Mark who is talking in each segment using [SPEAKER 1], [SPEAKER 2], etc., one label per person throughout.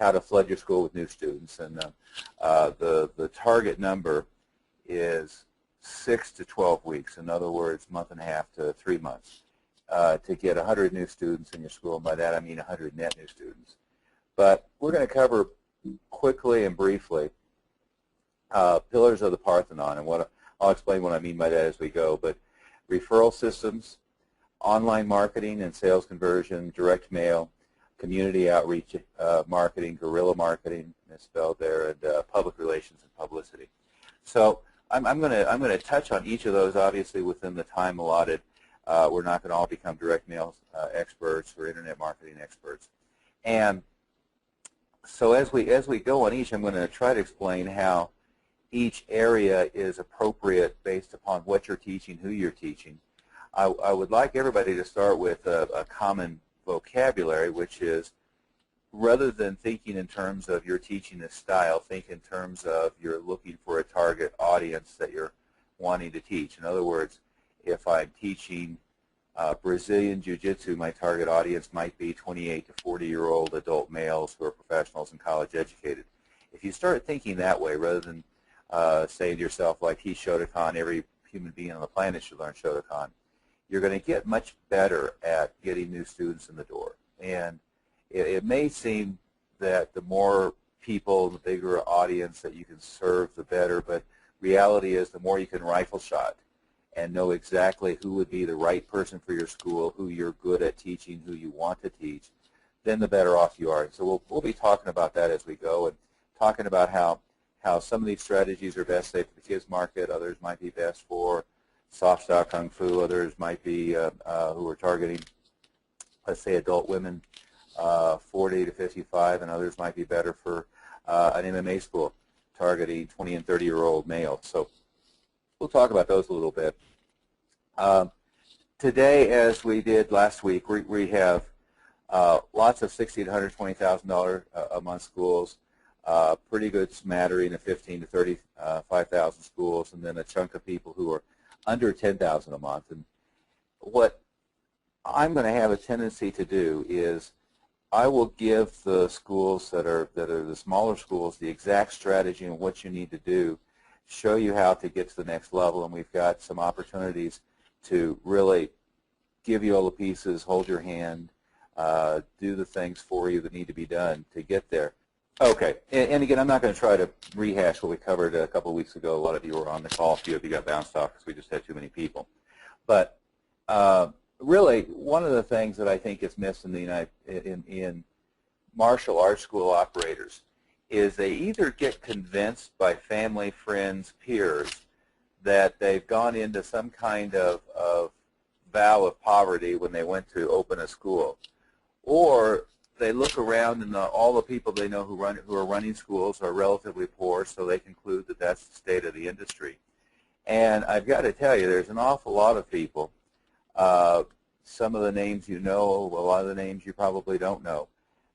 [SPEAKER 1] how to flood your school with new students. And the target number is 6 to 12 weeks. In other words, month and a half to 3 months to get 100 new students in your school. And by that I mean 100 net new students. But we're going to cover quickly and briefly pillars of the Parthenon, and I'll explain what I mean by that as we go. But referral systems, online marketing and sales conversion, direct mail, community outreach marketing, guerrilla marketing, misspelled there, and public relations and publicity. So I'm going to touch on each of those, obviously, within the time allotted. We're not going to all become direct mail experts or internet marketing experts. And so as we go on each, I'm going to try to explain how each area is appropriate based upon what you're teaching, who you're teaching. I would like everybody to start with a common vocabulary, which is, rather than thinking in terms of you're teaching a style, think in terms of you're looking for a target audience that you're wanting to teach. In other words, if I'm teaching Brazilian Jiu-Jitsu, my target audience might be 28 to 40-year-old adult males who are professionals and college educated. If you start thinking that way, rather than saying to yourself, like, teach Shotokan, every human being on the planet should learn Shotokan, you're going to get much better at getting new students in the door. And it may seem that the more people, the bigger audience that you can serve, the better, but reality is the more you can rifle shot and know exactly who would be the right person for your school, who you're good at teaching, who you want to teach, then the better off you are. So we'll be talking about that as we go, and talking about how some of these strategies are best, say, for the kids market, others might be best for soft style kung fu, others might be who are targeting, let's say, adult women 40 to 55, and others might be better for an MMA school targeting 20 and 30-year-old males. So we'll talk about those a little bit. Today, as we did last week, we have lots of $60,000 to $120,000 a month schools, pretty good smattering of 15 to 35,000 schools, and then a chunk of people who are under 10,000 a month. And what I'm going to have a tendency to do is I will give the schools that are the smaller schools the exact strategy and what you need to do, show you how to get to the next level, and we've got some opportunities to really give you all the pieces, hold your hand, do the things for you that need to be done to get there. Okay, and again, I'm not going to try to rehash what we covered a couple of weeks ago. A lot of you were on the call. A few of you got bounced off because we just had too many people. But really, one of the things that I think is missed in martial arts school operators is they either get convinced by family, friends, peers that they've gone into some kind of vow of poverty when they went to open a school, or they look around and all the people they know who are running schools are relatively poor, so they conclude that that's the state of the industry. And I've got to tell you, there's an awful lot of people, some of the names you know, a lot of the names you probably don't know,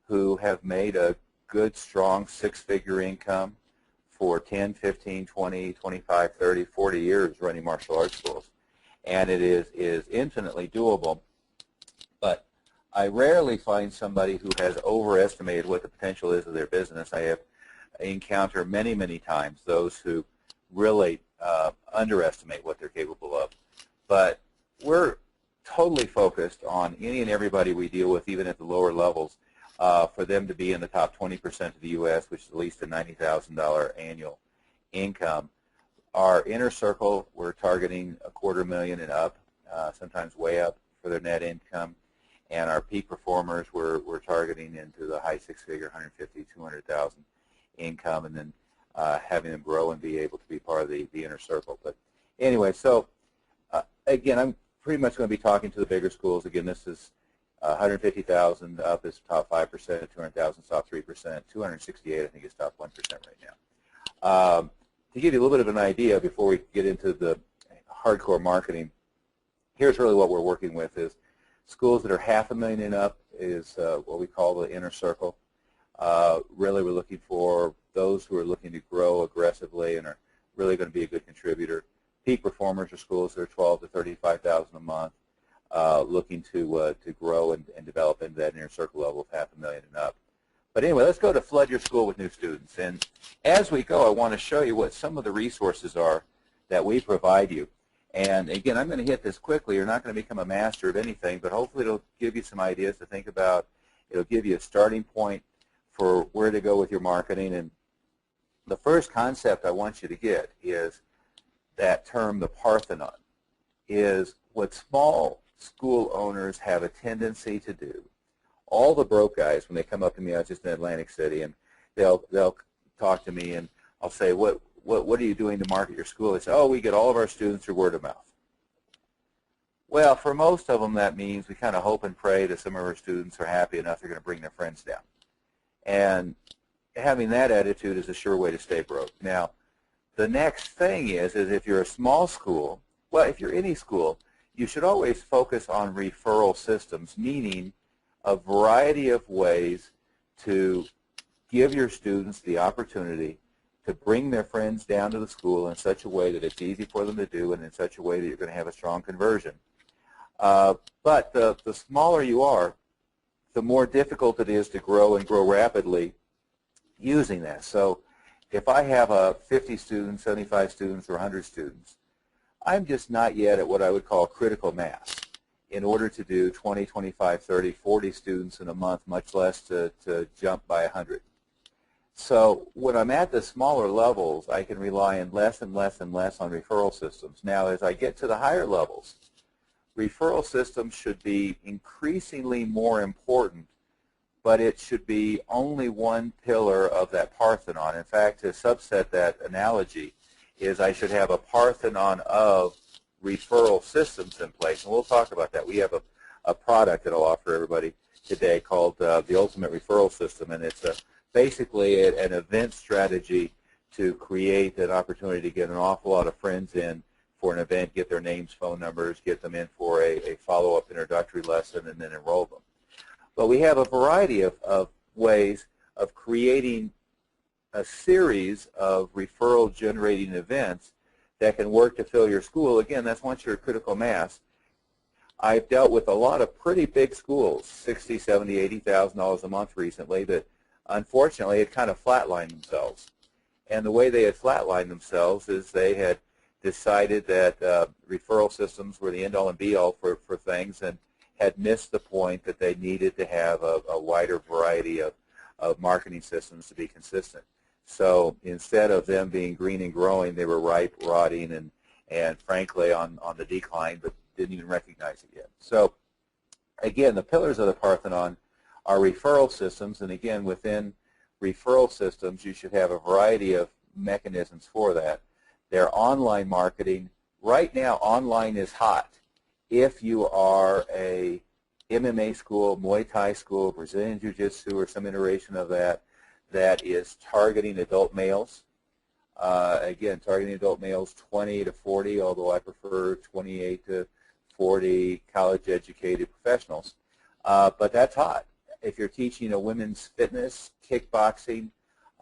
[SPEAKER 1] who have made a good, strong six-figure income for 10, 15, 20, 25, 30, 40 years running martial arts schools. And it is infinitely doable. But I rarely find somebody who has overestimated what the potential is of their business. I have encountered many, many times those who really underestimate what they're capable of. But we're totally focused on any and everybody we deal with, even at the lower levels, for them to be in the top 20% of the U.S., which is at least a $90,000 annual income. Our inner circle, we're targeting $250,000 and up, sometimes way up for their net income. And our peak performers, we're targeting into the high six-figure, 150, 200,000 income, and then having them grow and be able to be part of the inner circle. But anyway, so again, I'm pretty much going to be talking to the bigger schools. Again, this is 150,000 up is top 5%, 200,000 is top 3%, 268 I think is top 1% right now. To give you a little bit of an idea before we get into the hardcore marketing, here's really what we're working with is schools that are $500,000 and up is what we call the inner circle. Really, we're looking for those who are looking to grow aggressively and are really going to be a good contributor. Peak performers are schools that are $12,000 to $35,000 a month, looking to grow and develop into that inner circle level of $500,000 and up. But anyway, let's go to Flood Your School with New Students. And as we go, I want to show you what some of the resources are that we provide you. And again, I'm going to hit this quickly. You're not going to become a master of anything, but hopefully it'll give you some ideas to think about. It'll give you a starting point for where to go with your marketing. And the first concept I want you to get is that term, the Parthenon, is what small school owners have a tendency to do. All the broke guys, when they come up to me, I was just in Atlantic City, and they'll talk to me, and I'll say, what are you doing to market your school? They say, oh, we get all of our students through word of mouth. Well, for most of them, that means we kind of hope and pray that some of our students are happy enough they're going to bring their friends down. And having that attitude is a sure way to stay broke. Now, the next thing is if you're a small school, well, if you're any school, you should always focus on referral systems, meaning a variety of ways to give your students the opportunity to bring their friends down to the school in such a way that it's easy for them to do and in such a way that you're going to have a strong conversion. But the smaller you are, the more difficult it is to grow and grow rapidly using that. So if I have 50 students, 75 students, or 100 students, I'm just not yet at what I would call critical mass in order to do 20, 25, 30, 40 students in a month, much less to jump by 100. So when I'm at the smaller levels, I can rely on less and less and less on referral systems. Now, as I get to the higher levels, referral systems should be increasingly more important, but it should be only one pillar of that Parthenon. In fact, to subset that analogy is I should have a Parthenon of referral systems in place, and we'll talk about that. We have a product that I'll offer everybody today called the Ultimate Referral System, and it's basically an event strategy to create an opportunity to get an awful lot of friends in for an event, get their names, phone numbers, get them in for a follow-up introductory lesson, and then enroll them. But we have a variety of ways of creating a series of referral-generating events that can work to fill your school. Again, that's once you're a critical mass. I've dealt with a lot of pretty big schools, $60,000, $70,000, $80,000 a month recently, that unfortunately had kind of flatlined themselves. And the way they had flatlined themselves is they had decided that referral systems were the end-all and be-all for things, and had missed the point that they needed to have a wider variety of marketing systems to be consistent. So instead of them being green and growing, they were ripe, rotting, and frankly on the decline, but didn't even recognize it yet. So again, the pillars of the Parthenon are referral systems, and again, within referral systems, you should have a variety of mechanisms for that. They're online marketing. Right now, online is hot. If you are a MMA school, Muay Thai school, Brazilian Jiu-Jitsu, or some iteration of that, that is targeting adult males. Again, targeting adult males 20 to 40, although I prefer 28 to 40 college-educated professionals. But that's hot. If you're teaching a women's fitness, kickboxing,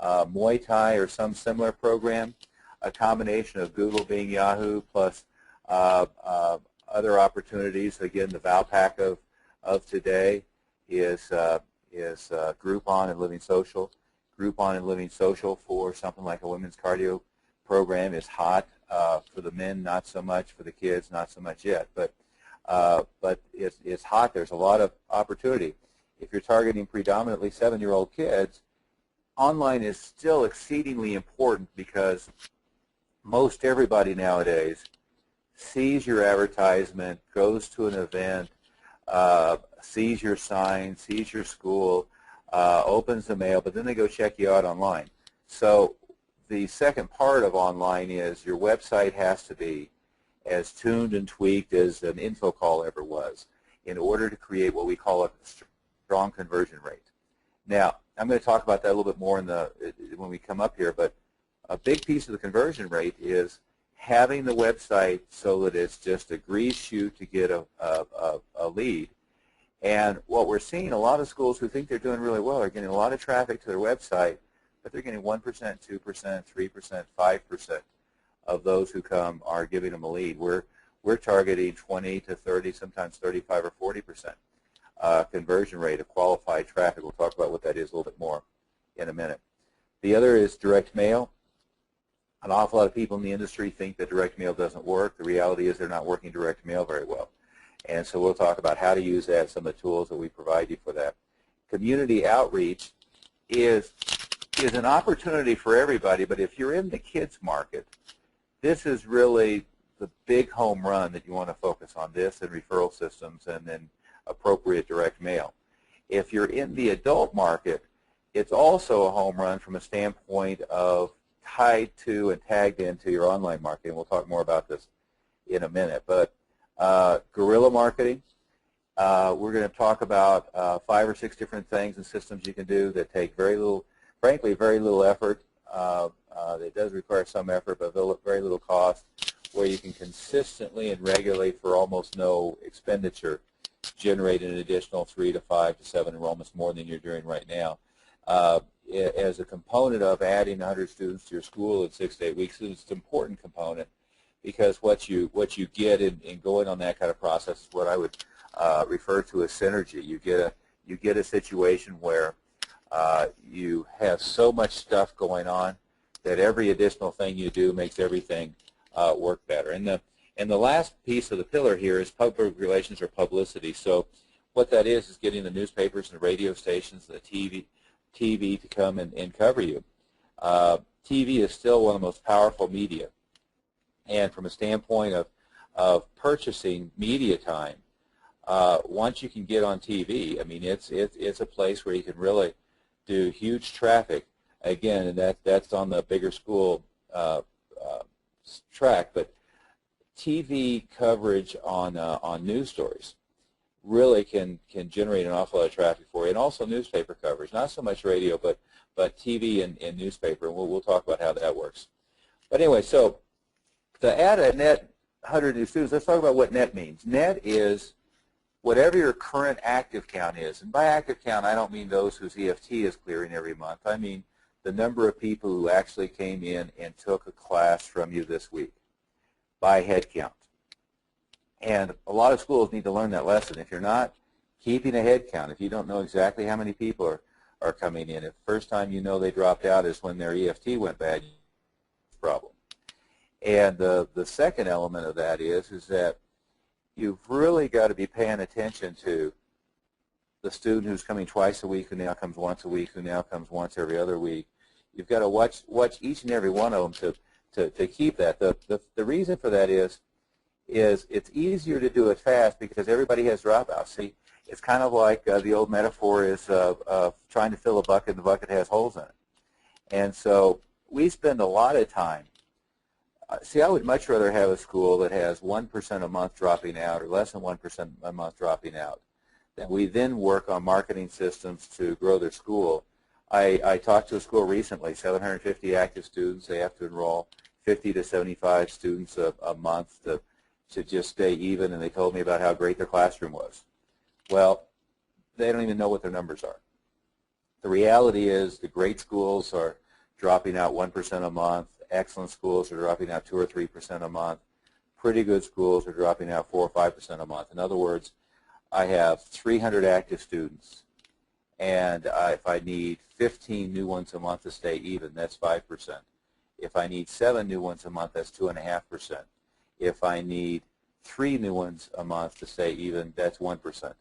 [SPEAKER 1] Muay Thai, or some similar program, a combination of Google, Bing, Yahoo, plus other opportunities. Again, the Valpak of today is Groupon and Living Social. Groupon and Living Social for something like a women's cardio program is hot. For the men, not so much. For the kids, not so much yet. But it's hot. There's a lot of opportunity. If you're targeting predominantly 7-year-old kids, online is still exceedingly important because most everybody nowadays sees your advertisement, goes to an event, sees your sign, sees your school, opens the mail, but then they go check you out online. So the second part of online is your website has to be as tuned and tweaked as an info call ever was in order to create what we call a strong conversion rate. Now, I'm going to talk about that a little bit more when we come up here, but a big piece of the conversion rate is having the website so that it's just a grease chute to get a lead. And what we're seeing, a lot of schools who think they're doing really well are getting a lot of traffic to their website, but they're getting 1%, 2%, 3%, 5% of those who come are giving them a lead. We're targeting 20 to 30, sometimes 35 or 40%. conversion rate of qualified traffic. We'll talk about what that is a little bit more in a minute. The other is direct mail. An awful lot of people in the industry think that direct mail doesn't work. The reality is they're not working direct mail very well. And so we'll talk about how to use that, some of the tools that we provide you for that. Community outreach is an opportunity for everybody, but if you're in the kids market, this is really the big home run that you want to focus on, this and referral systems and then appropriate direct mail. If you're in the adult market, it's also a home run from a standpoint of tied to and tagged into your online marketing. We'll talk more about this in a minute. But guerrilla marketing, we're going to talk about 5 or 6 different things and systems you can do that take very little, frankly, very little effort. It does require some effort, but very little cost, where you can consistently and regularly, for almost no expenditure, generate an additional 3 to 5 to 7 enrollments more than you're doing right now. As a component of adding 100 students to your school in 6 to 8 weeks, it's an important component, because what you get in going on that kind of process is what I would refer to as synergy. You get a situation where you have so much stuff going on that every additional thing you do makes everything work better. And the last piece of the pillar here is public relations or publicity. So what that is getting the newspapers and the radio stations, the TV to come and cover you. TV is still one of the most powerful media. And from a standpoint of purchasing media time, once you can get on TV, I mean, it's a place where you can really do huge traffic. Again, and that's on the bigger school track, but TV coverage on news stories really can generate an awful lot of traffic for you, and also newspaper coverage, not so much radio, but TV and newspaper, and we'll talk about how that works. But anyway, so to add a net 100 new students, let's talk about what net means. Net is whatever your current active count is, and by active count I don't mean those whose EFT is clearing every month. I mean the number of people who actually came in and took a class from you this week by head count. And a lot of schools need to learn that lesson. If you're not keeping a head count, if you don't know exactly how many people are coming in, if the first time you know they dropped out is when their EFT went bad, problem. And the second element of that is that you've really got to be paying attention to the student who's coming twice a week, who now comes once a week, who now comes once every other week. You've got to watch each and every one of them to keep that. The reason for that is it's easier to do it fast because everybody has dropouts. See, it's kind of like the old metaphor is trying to fill a bucket and the bucket has holes in it. And so we spend a lot of time. See, I would much rather have a school that has 1% a month dropping out or less than 1% a month dropping out. That we then work on marketing systems to grow their school. I talked to a school recently, 750 active students. They have to enroll 50 to 75 students a month to just stay even, and they told me about how great their classroom was. Well, they don't even know what their numbers are. The reality is the great schools are dropping out 1% a month. Excellent schools are dropping out 2 or 3% a month. Pretty good schools are dropping out 4 or 5% a month. In other words, I have 300 active students, and if I need 15 new ones a month to stay even, that's 5%. If I need 7 new ones a month, that's 2.5%. If I need 3 new ones a month to stay even, that's 1%.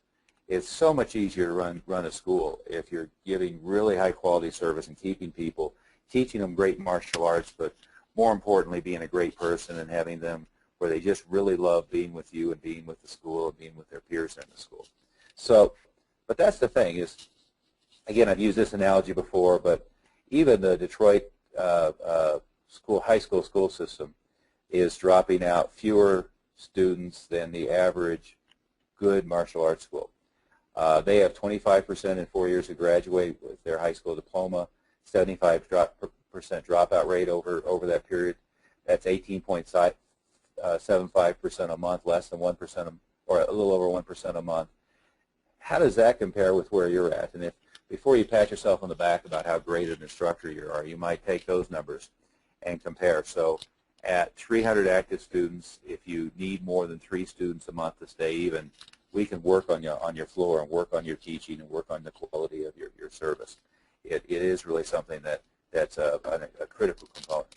[SPEAKER 1] It's so much easier to run a school if you're giving really high quality service and keeping people, teaching them great martial arts, but more importantly being a great person and having them where they just really love being with you and being with the school and being with their peers in the school. So, but that's the thing is, again, I've used this analogy before, but even the Detroit high school system is dropping out fewer students than the average good martial arts school. They have 25% in 4 years to graduate with their high school diploma, 75% dropout rate over that period. That's 18.75% a month, less than 1%, or a little over 1% a month. How does that compare with where you're at? And if before you pat yourself on the back about how great an instructor you are, you might take those numbers and compare. So at 300 active students, if you need more than 3 students a month to stay even, we can work on your floor and work on your teaching and work on the quality of your service. It is really something that's a critical component.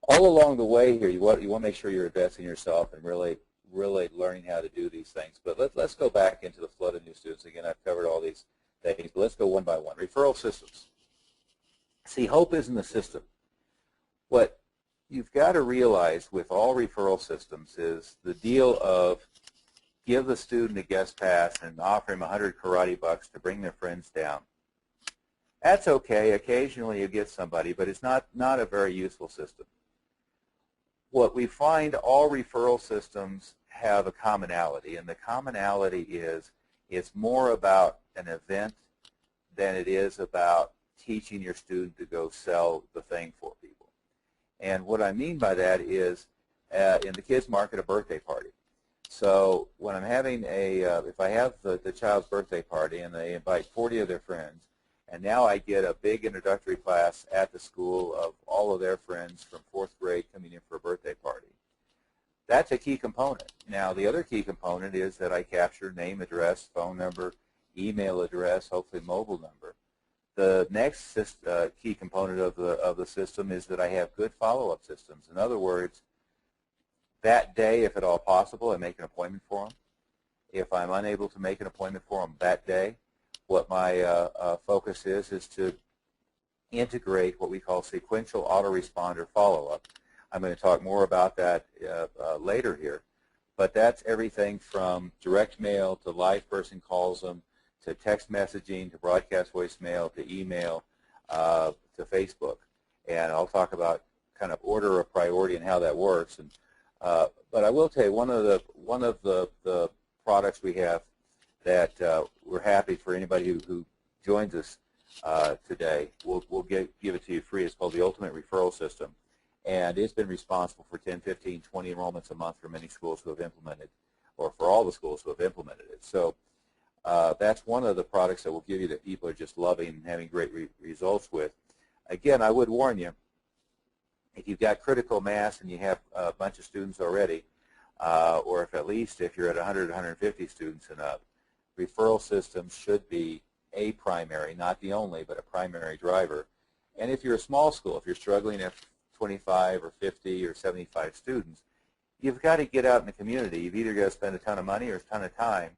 [SPEAKER 1] All along the way here, you want to make sure you're investing in yourself and really learning how to do these things. But let's go back into the flood of new students. Again, I've covered all these things, but let's go one by one. Referral systems. See, hope isn't the system. What you've got to realize with all referral systems is the deal of give the student a guest pass and offer him 100 karate bucks to bring their friends down. That's okay. Occasionally you get somebody, but it's not a very useful system. What we find, all referral systems have a commonality, and the commonality is it's more about an event than it is about teaching your student to go sell the thing for people. And what I mean by that is in the kids market, a birthday party. So when I'm having if I have the child's birthday party and they invite 40 of their friends, and now I get a big introductory class at the school of all of their friends from 4th grade coming in for a birthday party. That's a key component. Now, the other key component is that I capture name, address, phone number, email address, hopefully mobile number. The next key component of the system is that I have good follow-up systems. In other words, that day, if at all possible, I make an appointment for them. If I'm unable to make an appointment for them that day, what my focus is to integrate what we call sequential autoresponder follow-up. I'm going to talk more about that later here. But that's everything from direct mail to live person calls them, to text messaging, to broadcast voicemail, to email, to Facebook. And I'll talk about kind of order of priority and how that works. And but I will tell you, one of the products we have that we're happy for anybody who joins us today. We'll give it to you free. It's called the Ultimate Referral System, and it's been responsible for 10, 15, 20 enrollments a month for many schools who have implemented, or for all the schools who have implemented it. So that's one of the products that we'll give you that people are just loving and having great results with. Again, I would warn you, if you've got critical mass and you have a bunch of students already, or if at least if you're at 100, 150 students and up, referral systems should be a primary, not the only, but a primary driver. And if you're a small school, if you're struggling at 25 or 50 or 75 students, you've got to get out in the community. You've either got to spend a ton of money or a ton of time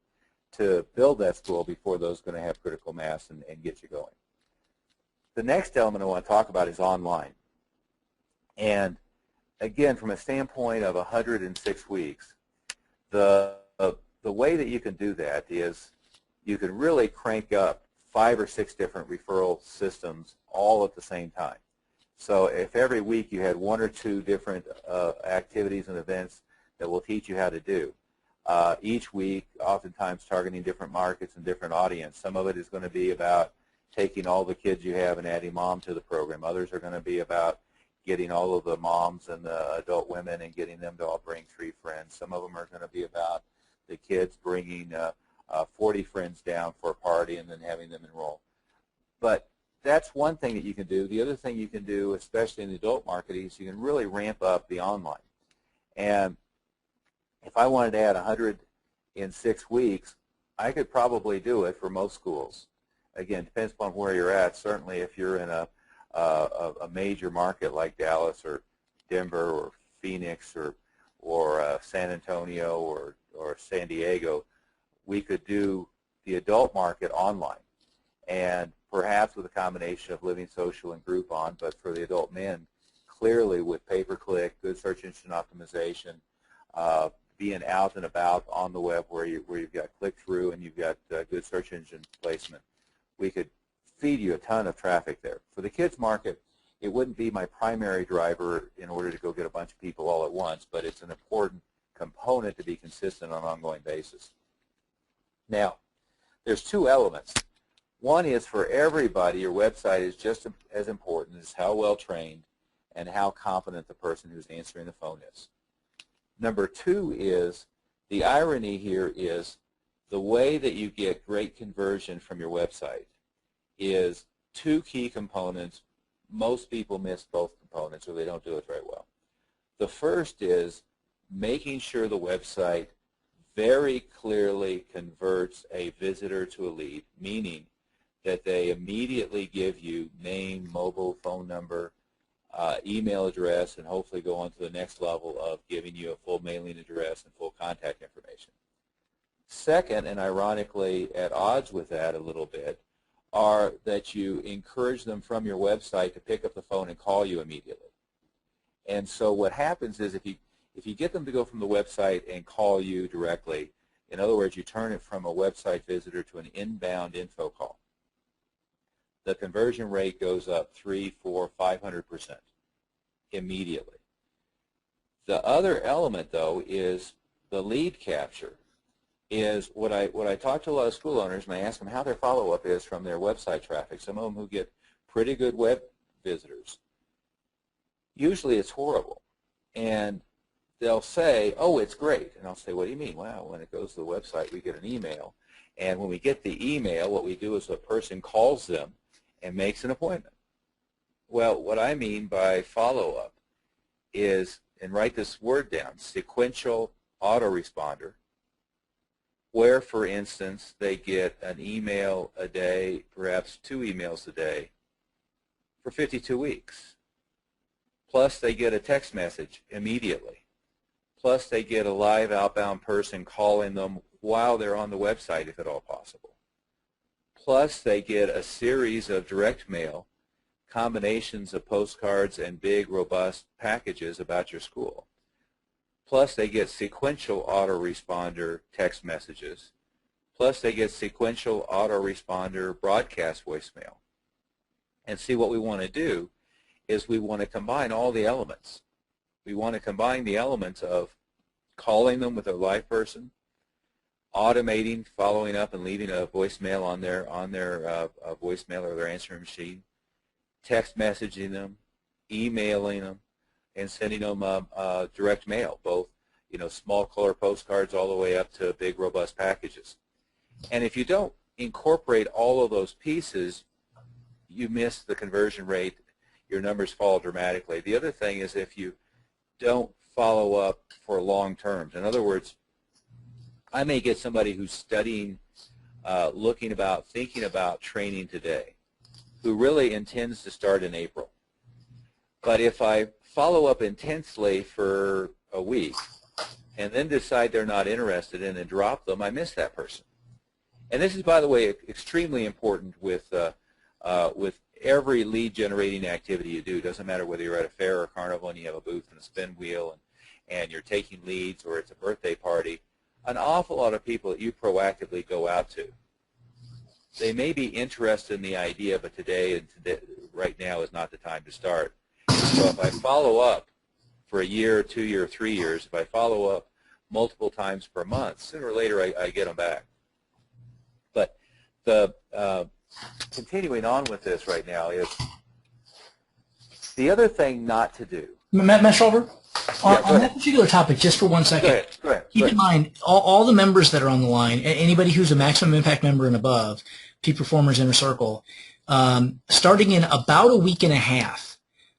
[SPEAKER 1] to build that school before those are going to have critical mass and get you going. The next element I want to talk about is online. And again, from a standpoint of 106 weeks, the way that you can do that is you can really crank up 5 or 6 different referral systems all at the same time. So if every week you had 1 or 2 different activities and events that will teach you how to do, each week oftentimes targeting different markets and different audience. Some of it is going to be about taking all the kids you have and adding mom to the program. Others are going to be about getting all of the moms and the adult women and getting them to all bring 3 friends. Some of them are going to be about the kids bringing 40 friends down for a party and then having them enroll. But that's one thing that you can do. The other thing you can do, especially in the adult market, is you can really ramp up the online. And if I wanted to add 100 in 6 weeks, I could probably do it for most schools. Again, depends upon where you're at. Certainly if you're in a major market like Dallas or Denver or Phoenix or San Antonio or San Diego, we could do the adult market online, and perhaps with a combination of Living Social and Groupon, but for the adult men, clearly with pay-per-click, good search engine optimization, being out and about on the web where you've got click-through and you've got good search engine placement, we could feed you a ton of traffic there. For the kids market, it wouldn't be my primary driver in order to go get a bunch of people all at once, but it's an important component to be consistent on an ongoing basis. Now, there's 2 elements. One is for everybody, your website is just as important as how well trained and how competent the person who's answering the phone is. Number 2 is, the irony here is the way that you get great conversion from your website is 2 key components. Most people miss both components or they don't do it very well. The first is making sure the website very clearly converts a visitor to a lead, meaning that they immediately give you name, mobile, phone number, email address, and hopefully go on to the next level of giving you a full mailing address and full contact information. Second, and ironically at odds with that a little bit, are that you encourage them from your website to pick up the phone and call you immediately. And so what happens is if you get them to go from the website and call you directly, in other words, you turn it from a website visitor to an inbound info call, the conversion rate goes up 300, 400, 500% immediately. The other element, though, is the lead capture. Is what I talk to a lot of school owners, and I ask them how their follow-up is from their website traffic. Some of them who get pretty good web visitors. Usually it's horrible. And they'll say, oh, it's great. And I'll say, what do you mean? Well, when it goes to the website, we get an email. And when we get the email, what we do is a person calls them and makes an appointment. Well, what I mean by follow-up is, and write this word down, sequential autoresponder, where, for instance, they get an email a day, perhaps 2 emails a day, for 52 weeks. Plus, they get a text message immediately. Plus, they get a live outbound person calling them while they're on the website, if at all possible. Plus, they get a series of direct mail, combinations of postcards and big, robust packages about your school. Plus, they get sequential autoresponder text messages. Plus, they get sequential autoresponder broadcast voicemail. And see, what we want to do is we want to combine all the elements. We want to combine the elements of calling them with a live person, automating, following up, and leaving a voicemail on their voicemail or their answering machine, text messaging them, emailing them, and sending them direct mail, both small color postcards all the way up to big robust packages. And if you don't incorporate all of those pieces, you miss the conversion rate. Your numbers fall dramatically. The other thing is if you don't follow up for long terms. In other words, I may get somebody who's studying, thinking about training today, who really intends to start in April. But if I follow up intensely for a week and then decide they're not interested in and drop them, I miss that person. And this is, by the way, extremely important with every lead-generating activity you do. It doesn't matter whether you're at a fair or carnival and you have a booth and a spin wheel and you're taking leads, or it's a birthday party. An awful lot of people that you proactively go out to, they may be interested in the idea, but right now is not the time to start. So if I follow up for a year, 2 years, 3 years, if I follow up multiple times per month, sooner or later I get them back. But the continuing on with this right now is the other thing not to do.
[SPEAKER 2] Matt Shulver, on that particular topic, just for 1 second,
[SPEAKER 1] go ahead.
[SPEAKER 2] Keep in mind, all the members that are on the line, anybody who's a maximum impact member and above, Peak Performers Inner Circle, starting in about a week and a half,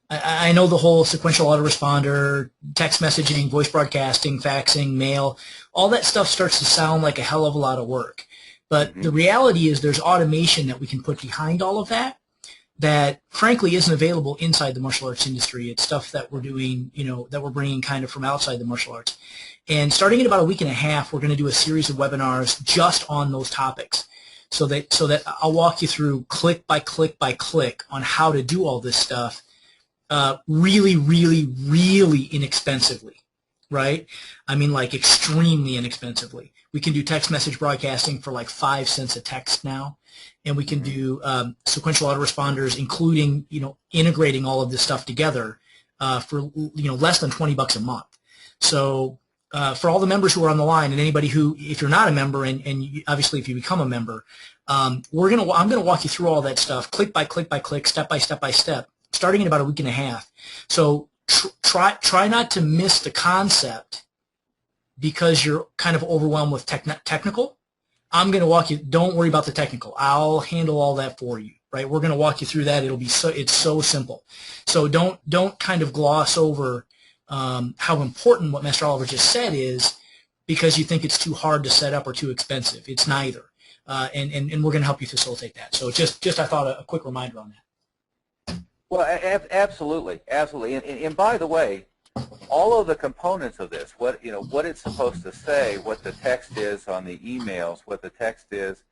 [SPEAKER 2] I know the whole sequential autoresponder, text messaging, voice broadcasting, faxing, mail, all that stuff starts to sound like a hell of a lot of work. But the reality is there's automation that we can put behind all of that frankly isn't available inside the martial arts industry. It's stuff that we're doing, that we're bringing kind of from outside the martial arts. And starting in about a week and a half, we're going to do a series of webinars just on those topics so that I'll walk you through click by click by click on how to do all this stuff really, really, really inexpensively, right? I mean, like extremely inexpensively. We can do text message broadcasting for like 5 cents a text now, and we can do sequential autoresponders, including integrating all of this stuff together for less than $20 a month. So for all the members who are on the line, and anybody who, if you're not a member, and obviously if you become a member, I'm gonna walk you through all that stuff, click by click by click, step by step by step, starting in about a week and a half. So try not to miss the concept because you're kind of overwhelmed with technical. I'm going to walk you. Don't worry about the technical. I'll handle all that for you. Right? We're going to walk you through that. It's so simple. So don't kind of gloss over how important what Master Oliver just said is. because you think it's too hard to set up or too expensive. It's neither. And we're going to help you facilitate that. So just I thought a quick reminder on that.
[SPEAKER 1] Well, absolutely, absolutely. And by the way, all of the components of this, what it's supposed to say, what the text is on the emails, what the text is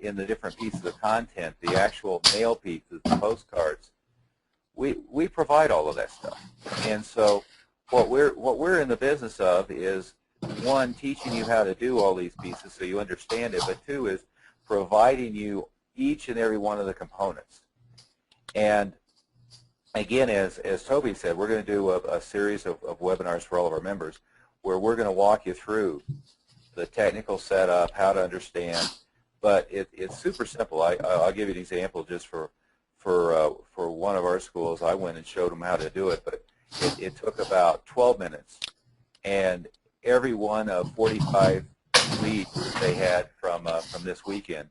[SPEAKER 1] in the different pieces of content, the actual mail pieces, the postcards, we provide all of that stuff. And so what we're in the business of is, one, teaching you how to do all these pieces so you understand it, but two is providing you each and every one of the components. And again, as Toby said, we're going to do a series of webinars for all of our members where we're going to walk you through the technical setup, how to understand, but it's super simple. I'll give you an example just for one of our schools. I went and showed them how to do it, but it took about 12 minutes, and every one of 45 leads they had from this weekend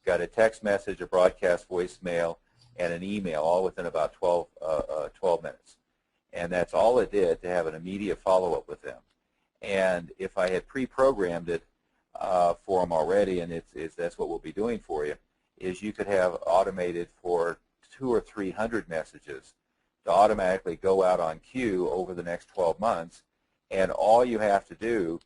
[SPEAKER 1] got a text message, a broadcast voicemail, and an email, all within about 12 minutes. And that's all it did to have an immediate follow-up with them. And if I had pre-programmed it for them already, and that's what we'll be doing for you, is you could have automated for 200 or 300 messages to automatically go out on cue over the next 12 months. And all you have to do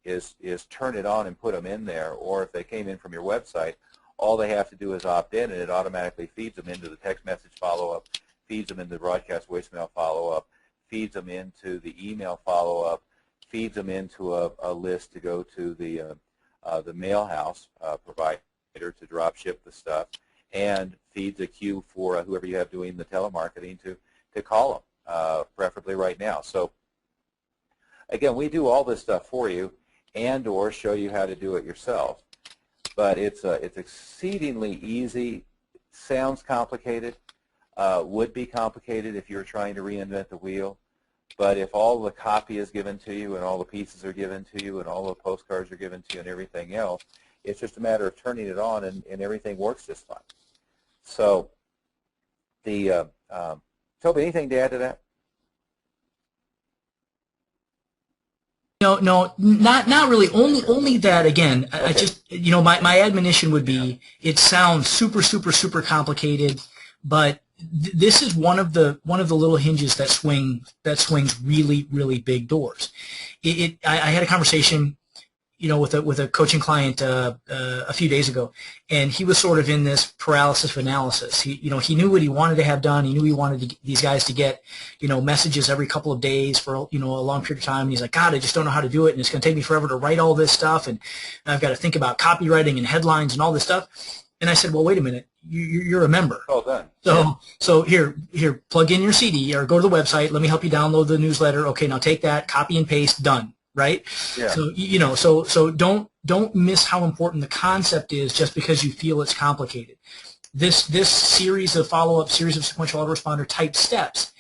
[SPEAKER 1] is turn it on and put them in there, or if they came in from your website, all they have to do is opt in, and it automatically feeds them into the text message follow-up, feeds them into the broadcast voicemail follow-up, feeds them into the email follow-up, feeds them into a list to go to the mail house provider to drop ship the stuff, and feeds a queue for whoever you have doing the telemarketing to call them, preferably right now. So again, we do all this stuff for you and or show you how to do it yourself. But it's exceedingly easy. Sounds complicated, would be complicated if you were trying to reinvent the wheel. But if all the copy is given to you and all the pieces are given to you and all the postcards are given to you and everything else, it's just a matter of turning it on and everything works just fine. So, Toby, anything to add to that?
[SPEAKER 2] No, not really. Only that. Again, okay. I just, my admonition would be, it sounds super complicated, but this is one of the little hinges that swings really big doors. I had a conversation, with a coaching client a few days ago, and he was sort of in this paralysis of analysis. He knew what he wanted to have done. He knew he wanted these guys to get, messages every couple of days for, a long period of time. And he's like, God, I just don't know how to do it, and it's going to take me forever to write all this stuff, and I've got to think about copywriting and headlines and all this stuff. And I said, well, wait a minute, you're a member.
[SPEAKER 1] Oh, done.
[SPEAKER 2] So here, plug in your CD or go to the website. Let me help you download the newsletter. Okay, now take that, copy and paste, done. Right?
[SPEAKER 1] Yeah.
[SPEAKER 2] So don't miss how important the concept is just because you feel it's complicated. This series of follow-up, series of sequential autoresponder type steps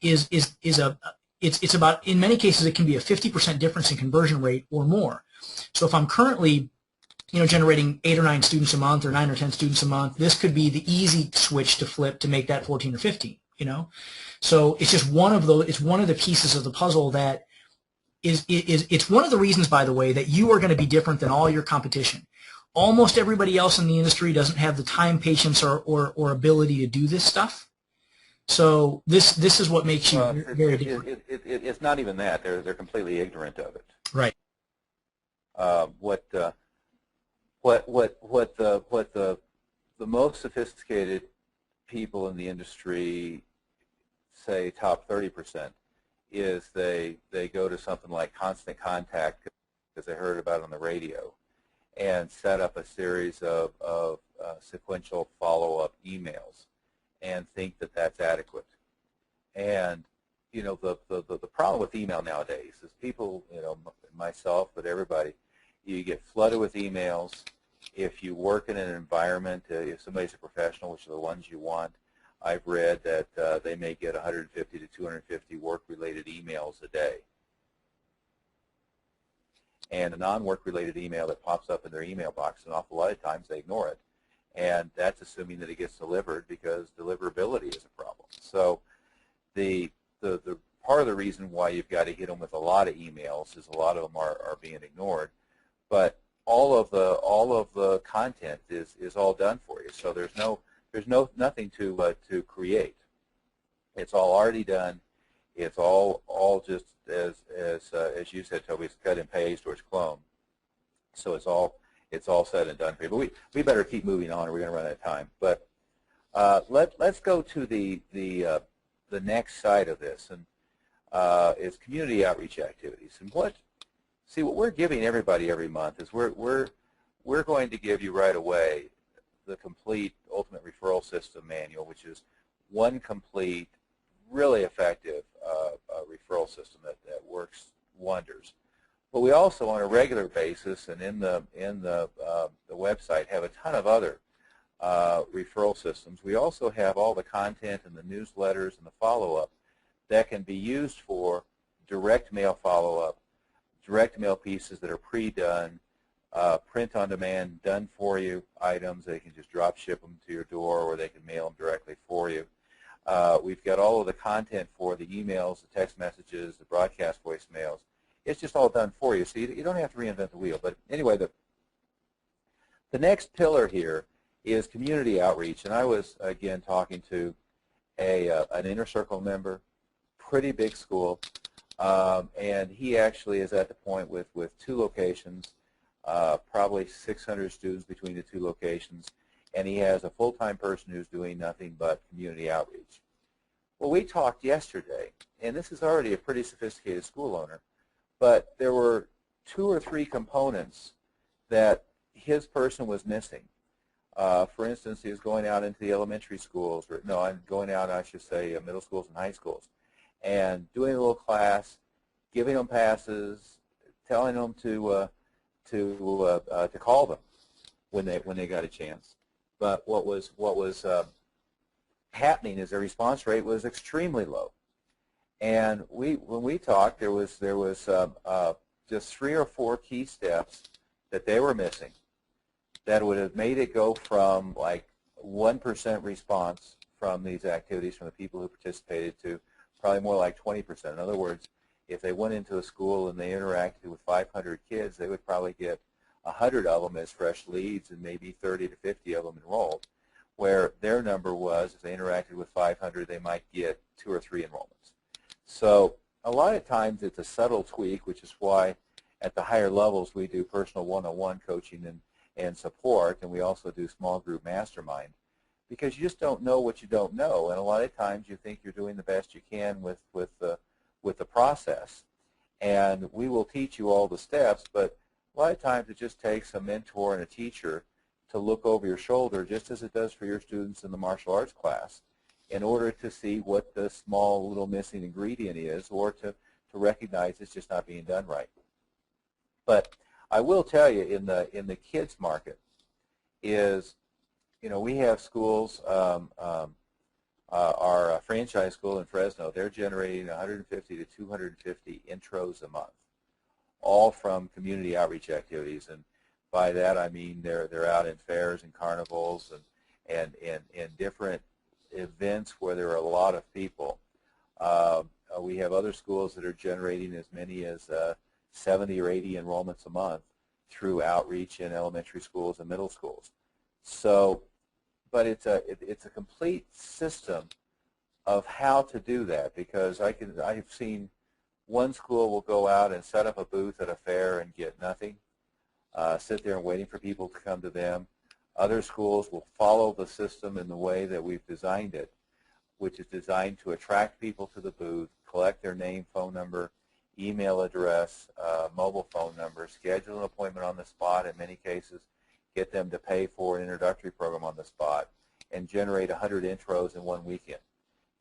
[SPEAKER 2] it's about, in many cases, it can be a 50% difference in conversion rate or more. So if I'm currently generating 8 or 9 students a month or 9 or 10 students a month, this could be the easy switch to flip to make that 14 or 15. So it's just one of those. It's one of the pieces of the puzzle that it's one of the reasons, by the way, that you are going to be different than all your competition. Almost everybody else in the industry doesn't have the time, patience, or ability to do this stuff. So this is what makes you very different.
[SPEAKER 1] It's not even that. They're completely ignorant of it.
[SPEAKER 2] Right.
[SPEAKER 1] What the most sophisticated people in the industry, say top 30%, is they go to something like Constant Contact because they heard about it on the radio and set up a series of sequential follow-up emails and think that that's adequate. And the problem with email nowadays is people, myself, but everybody, you get flooded with emails. If you work in an environment, if somebody's a professional, which are the ones you want, I've read that they may get 150 to 250 work-related emails a day. And a non-work-related email that pops up in their email box, an awful lot of times they ignore it. And that's assuming that it gets delivered because deliverability is a problem. So the part of the reason why you've got to hit them with a lot of emails is a lot of them are being ignored. But all of the content is all done for you. So there's nothing to create. It's all already done. It's all just as you said, Toby, it's cut and paste or it's clone. So it's all said and done for you. But we better keep moving on, or we're going to run out of time. But let's go to the next side of this, and is community outreach activities. And what we're giving everybody every month is we're going to give you right away the complete Ultimate Referral System manual, which is one complete, really effective referral system that works wonders. But we also, on a regular basis, and in the website, have a ton of other referral systems. We also have all the content and the newsletters and the follow-up that can be used for direct mail follow-up, direct mail pieces that are pre-done, print-on-demand, done-for-you items. They can just drop ship them to your door, or they can mail them directly for you. We've got all of the content for the emails, the text messages, the broadcast voicemails. It's just all done for you, so you don't have to reinvent the wheel. But anyway, the next pillar here is community outreach. And I was, again, talking to an Inner Circle member, pretty big school, and he actually is at the point with 2 locations, probably 600 students between the 2 locations, and he has a full-time person who's doing nothing but community outreach. Well, we talked yesterday, and this is already a pretty sophisticated school owner, but there were 2 or 3 components that his person was missing. For instance, he was going out into the elementary schools, or no, I'm going out, I should say, middle schools and high schools, and doing a little class, giving them passes, telling them to call them when they got a chance. But what was happening is their response rate was extremely low. And when we talked, there was just 3 or 4 key steps that they were missing that would have made it go from like 1% response from these activities from the people who participated to probably more like 20%. In other words, if they went into a school and they interacted with 500 kids, they would probably get 100 of them as fresh leads and maybe 30 to 50 of them enrolled, where their number was, if they interacted with 500, they might get 2 or 3 enrollments. So a lot of times it's a subtle tweak, which is why at the higher levels we do personal one-on-one coaching and support, and we also do small group mastermind, because you just don't know what you don't know, and a lot of times you think you're doing the best you can with the process, and we will teach you all the steps, but a lot of times it just takes a mentor and a teacher to look over your shoulder, just as it does for your students in the martial arts class, in order to see what the small little missing ingredient is, or to recognize it's just not being done right. But I will tell you, in the kids market, is, we have schools, our franchise school in Fresno, they're generating 150 to 250 intros a month, all from community outreach activities. And by that I mean they're out in fairs and carnivals and different events where there are a lot of people. We have other schools that are generating as many as 70 or 80 enrollments a month through outreach in elementary schools and middle schools. So, but it's a complete system of how to do that, because I've seen one school will go out and set up a booth at a fair and get nothing, sit there and waiting for people to come to them. Other schools will follow the system in the way that we've designed it, which is designed to attract people to the booth, collect their name, phone number, email address, mobile phone number, schedule an appointment on the spot, in many cases get them to pay for an introductory program on the spot, and generate 100 intros in one weekend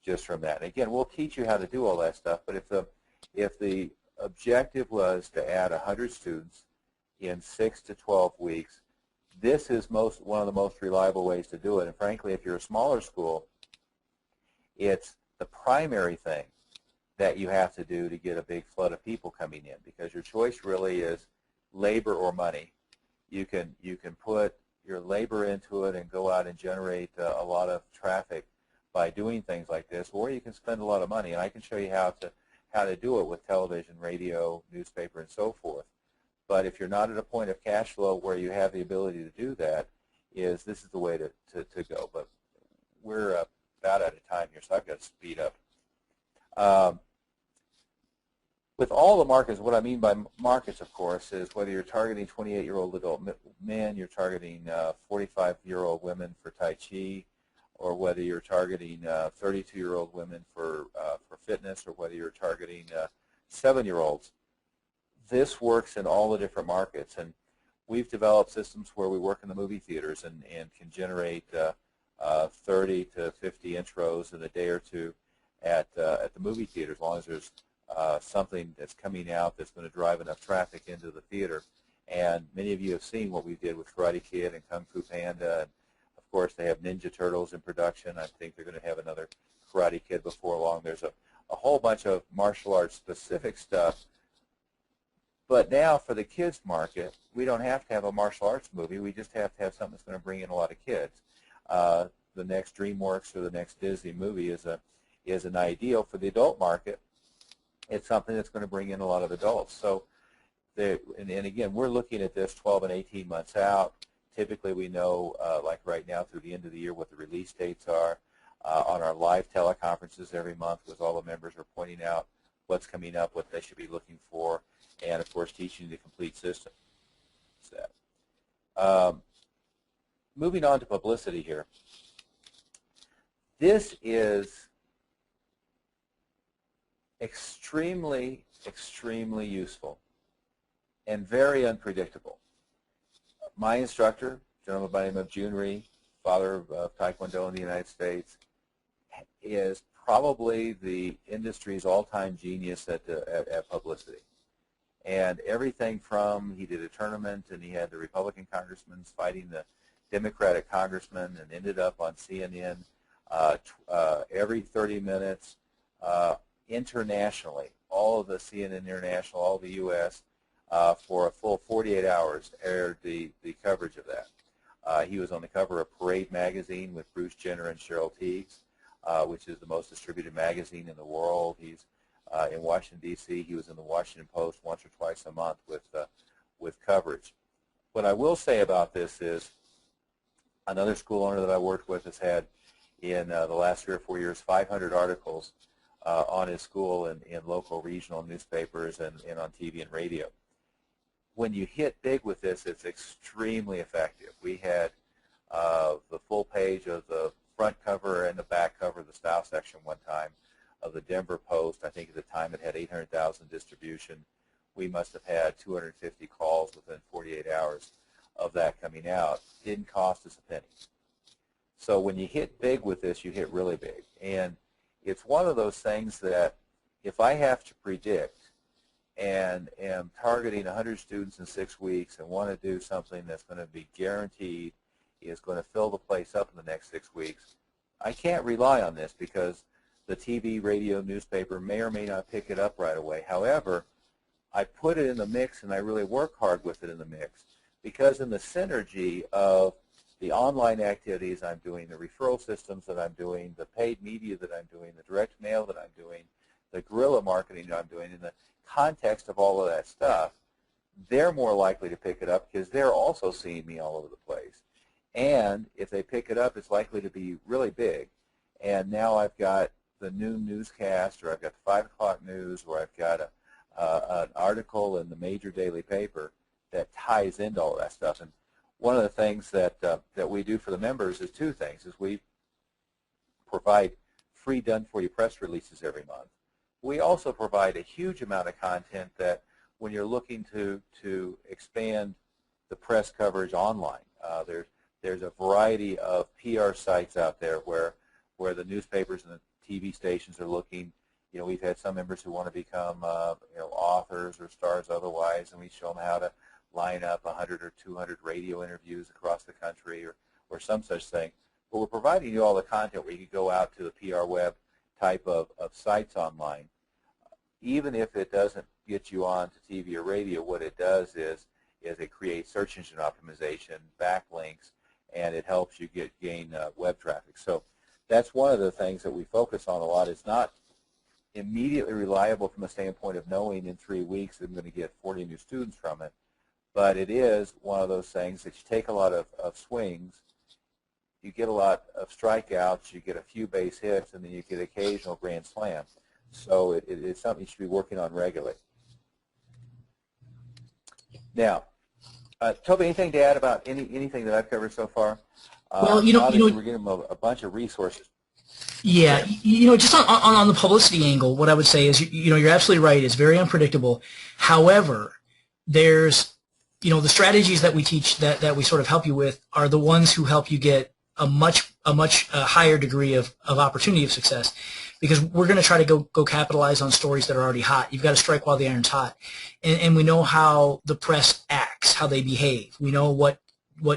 [SPEAKER 1] just from that. And again, we'll teach you how to do all that stuff, but if the objective was to add 100 students in 6 to 12 weeks, this is one of the most reliable ways to do it. And frankly, if you're a smaller school, it's the primary thing that you have to do to get a big flood of people coming in, because your choice really is labor or money. You can put your labor into it and go out and generate a lot of traffic by doing things like this, or you can spend a lot of money. And I can show you how how to do it with television, radio, newspaper, and so forth. But if you're not at a point of cash flow where you have the ability to do that, this is the way to go. But we're about out of time here, so I've got to speed up. With all the markets, what I mean by markets, of course, is whether you're targeting 28-year-old adult men, you're targeting 45-year-old women for Tai Chi, or whether you're targeting 32-year-old women for fitness, or whether you're targeting 7-year-olds. This works in all the different markets, and we've developed systems where we work in the movie theaters and can generate 30 to 50 intros in a day or two at the movie theater, as long as there's something that's coming out that's going to drive enough traffic into the theater. And many of you have seen what we did with Karate Kid and Kung Fu Panda. And of course, they have Ninja Turtles in production. I think they're going to have another Karate Kid before long. There's a whole bunch of martial arts specific stuff. But now for the kids market, we don't have to have a martial arts movie. We just have to have something that's going to bring in a lot of kids. The next DreamWorks or the next Disney movie is an ideal. For the adult market, it's something that's going to bring in a lot of adults. So, and again, we're looking at this 12 and 18 months out. Typically, we know, like right now, through the end of the year, what the release dates are. On our live teleconferences every month, with all the members, are pointing out what's coming up, what they should be looking for, and of course, teaching the complete system. Moving on to publicity here. This is extremely, extremely useful and very unpredictable. My instructor, a gentleman by the name of Jun Rhee, father of Taekwondo in the United States, is probably the industry's all-time genius at publicity. And everything from, he did a tournament and he had the Republican congressmen fighting the Democratic congressman and ended up on CNN every 30 minutes internationally. All of the CNN International, all of the U.S., for a full 48 hours aired the coverage of that. He was on the cover of Parade magazine with Bruce Jenner and Cheryl Tiegs, which is the most distributed magazine in the world. He's in Washington, D.C. He was in the Washington Post once or twice a month with coverage. What I will say about this is another school owner that I worked with has had, in the last 3 or 4 years, 500 articles on his school in local regional newspapers and on TV and radio. When you hit big with this, it's extremely effective. We had the full page of the front cover and the back cover of the style section one time of the Denver Post. I think at the time it had 800,000 distribution. We must have had 250 calls within 48 hours of that coming out. Didn't cost us a penny. So when you hit big with this, you hit really big. And it's one of those things that if I have to predict and am targeting 100 students in 6 weeks and want to do something that's going to be guaranteed is going to fill the place up in the next 6 weeks, I can't rely on this because the TV, radio, newspaper may or may not pick it up right away. However, I put it in the mix and I really work hard with it in the mix because in the synergy of the online activities I'm doing, the referral systems that I'm doing, the paid media that I'm doing, the direct mail that I'm doing, the guerrilla marketing that I'm doing, in the context of all of that stuff, they're more likely to pick it up because they're also seeing me all over the place. And if they pick it up, it's likely to be really big. And now I've got the noon newscast, or I've got the 5 o'clock news, or I've got an article in the major daily paper that ties into all that stuff. And one of the things that we do for the members is 2 things. Is we provide free done-for-you press releases every month. We also provide a huge amount of content that when you're looking to expand the press coverage online, there's a variety of PR sites out there where the newspapers and the TV stations are looking. You know, we've had some members who want to become authors or stars otherwise, and we show them how to line up 100 or 200 radio interviews across the country or some such thing. But we're providing you all the content where you can go out to the PR web type of sites online. Even if it doesn't get you on to TV or radio, what it does is it creates search engine optimization, backlinks, and it helps you gain web traffic. So that's one of the things that we focus on a lot. It's not immediately reliable from a standpoint of knowing in 3 weeks I'm going to get 40 new students from it, but it is one of those things that you take a lot of swings, you get a lot of strikeouts, you get a few base hits, and then you get occasional grand slam. So it's something you should be working on regularly. Now, Toby, anything to add about anything that I've covered so far?
[SPEAKER 2] Well,
[SPEAKER 1] obviously we're giving them a bunch of resources.
[SPEAKER 2] Yeah, just on the publicity angle, what I would say is, you're absolutely right. It's very unpredictable. However, there's, the strategies that we teach that we sort of help you with are the ones who help you get a much higher degree of opportunity of success, because we're going to try to go capitalize on stories that are already hot. You've got to strike while the iron's hot, and we know how the press acts, how they behave. We know what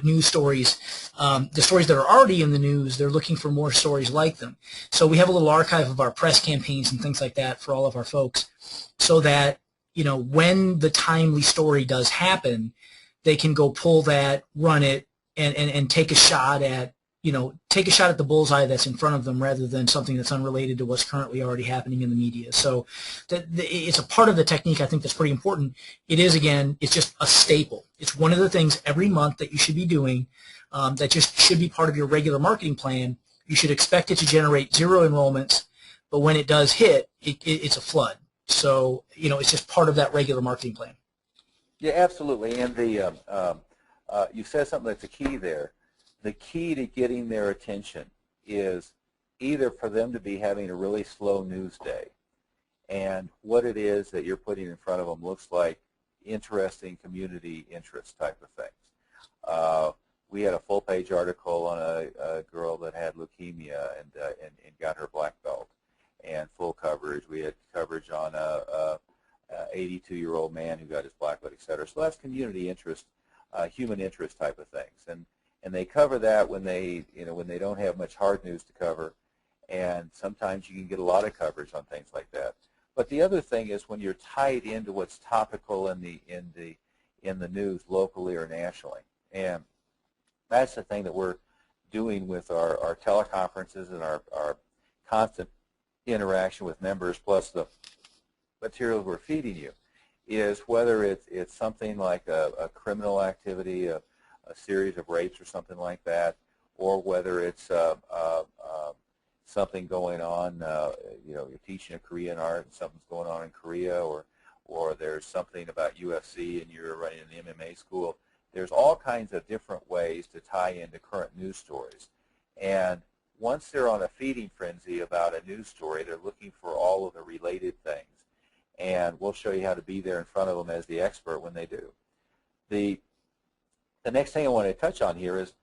[SPEAKER 2] news stories, the stories that are already in the news, they're looking for more stories like them. So we have a little archive of our press campaigns and things like that for all of our folks, so that, when the timely story does happen, they can go pull that, run it, and take a shot at, the bullseye that's in front of them, rather than something that's unrelated to what's currently already happening in the media. So it's a part of the technique I think that's pretty important. It is, again, it's just a staple. It's one of the things every month that you should be doing, that just should be part of your regular marketing plan. You should expect it to generate 0 enrollments, but when it does hit, it's a flood. So, it's just part of that regular marketing plan.
[SPEAKER 1] Yeah, absolutely. And you said something that's a key there. The key to getting their attention is either for them to be having a really slow news day, and what it is that you're putting in front of them looks like interesting community interest type of things. We had a full-page article on a girl that had leukemia and got her black belt, and full coverage. We had coverage on a 82-year-old man who got his black belt, et cetera. So that's community interest, human interest type of things, and they cover that when they don't have much hard news to cover, and sometimes you can get a lot of coverage on things like that. But the other thing is when you're tied into what's topical in the news locally or nationally, and that's the thing that we're doing with our teleconferences and our constant interaction with members, plus the materials we're feeding you, is whether it's something like a criminal activity, a series of rapes or something like that, or whether it's something going on, you're teaching a Korean art and something's going on in Korea, or there's something about UFC and you're running an MMA school. There's all kinds of different ways to tie into current news stories. And once they're on a feeding frenzy about a news story, they're looking for all of the related things. And we'll show you how to be there in front of them as the expert when they do. The next thing I want to touch on here is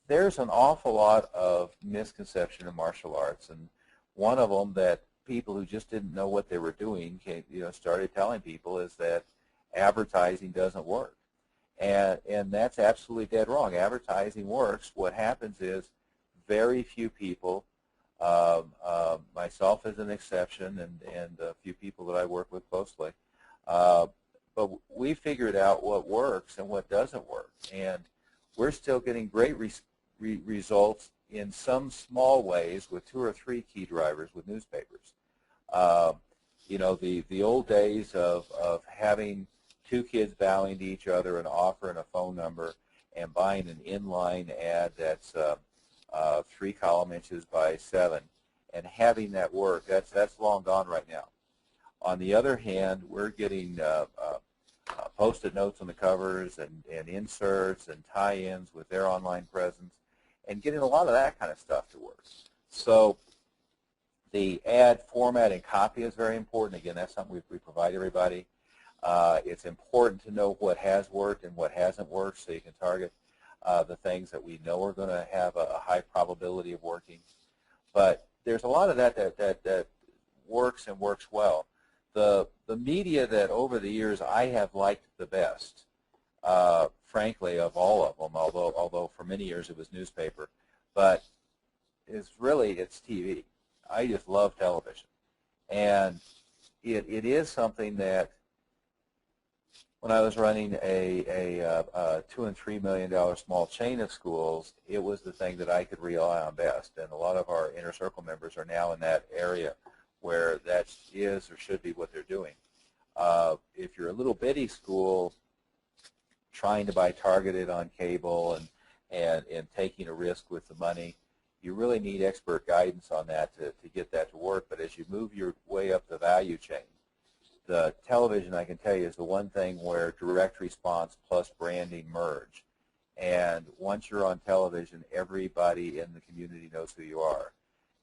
[SPEAKER 1] there's an awful lot of misconception in martial arts, and one of them that people who just didn't know what they were doing started telling people is that advertising doesn't work. And that's absolutely dead wrong. Advertising works. What happens is very few people, myself as an exception, and a few people that I work with closely, but we figured out what works and what doesn't work. And we're still getting great results in some small ways with 2 or 3 key drivers with newspapers. The old days of having 2 kids bowing to each other and offering a phone number and buying an inline ad that's 3 column inches by 7 and having that work, that's long gone right now. On the other hand, we're getting Post-it notes on the covers and inserts and tie-ins with their online presence and getting a lot of that kind of stuff to work. So the ad format and copy is very important. Again, that's something we provide everybody. It's important to know what has worked and what hasn't worked so you can target the things that we know are going to have a high probability of working. But there's a lot of that works and works well. The media that over the years I have liked the best, frankly, of all of them, although for many years it was newspaper, but it's TV. I just love television. And it is something that when I was running a $2 and $3 million small chain of schools, it was the thing that I could rely on best. And a lot of our inner circle members are now in that area where that is or should be what they're doing. If you're a little bitty school trying to buy targeted on cable and taking a risk with the money, you really need expert guidance on that to get that to work. But as you move your way up the value chain, the television, I can tell you, is the one thing where direct response plus branding merge. And once you're on television, everybody in the community knows who you are.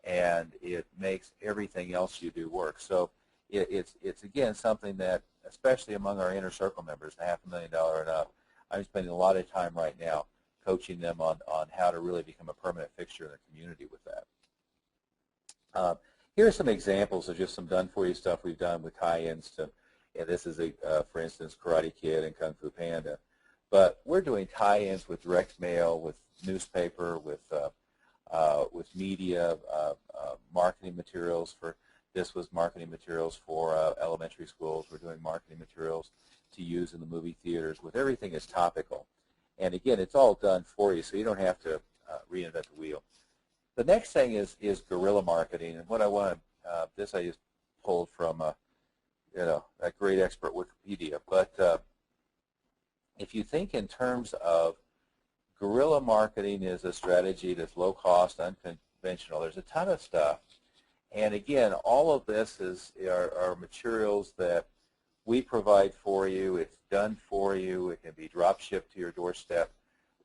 [SPEAKER 1] And it makes everything else you do work. So it's again, something that, especially among our inner circle members, $500,000 and up, I'm spending a lot of time right now coaching them on how to really become a permanent fixture in the community with that. Here are some examples of just some done-for-you stuff we've done with tie-ins to, and this is, for instance, Karate Kid and Kung Fu Panda. But we're doing tie-ins with direct mail, with newspaper, with media, marketing materials for, this was marketing materials for elementary schools. We're doing marketing materials to use in the movie theaters, with everything is topical. And again, it's all done for you, so you don't have to reinvent the wheel. The next thing is guerrilla marketing, and what I want to, this I just pulled from, that great expert Wikipedia. But if you think in terms of guerrilla marketing is a strategy that's low cost, unconventional. There's a ton of stuff, and again, all of this are materials that we provide for you. It's done for you. It can be drop shipped to your doorstep.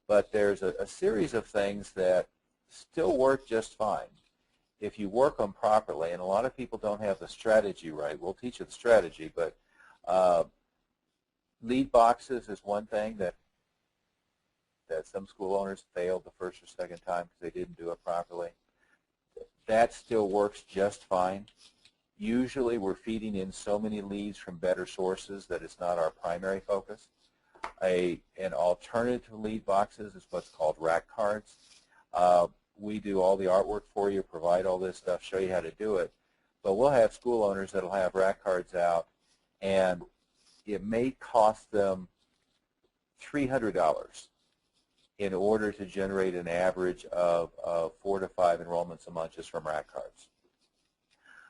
[SPEAKER 1] But there's a series of things that still work just fine if you work them properly, and a lot of people don't have the strategy right. We'll teach you the strategy, but lead boxes is one thing that some school owners failed the first or second time because they didn't do it properly. That still works just fine. Usually we're feeding in so many leads from better sources that it's not our primary focus. An alternative to lead boxes is what's called rack cards. We do all the artwork for you, provide all this stuff, show you how to do it. But we'll have school owners that will have rack cards out, and it may cost them $300 in order to generate an average of 4 to 5 enrollments a month just from rack cards.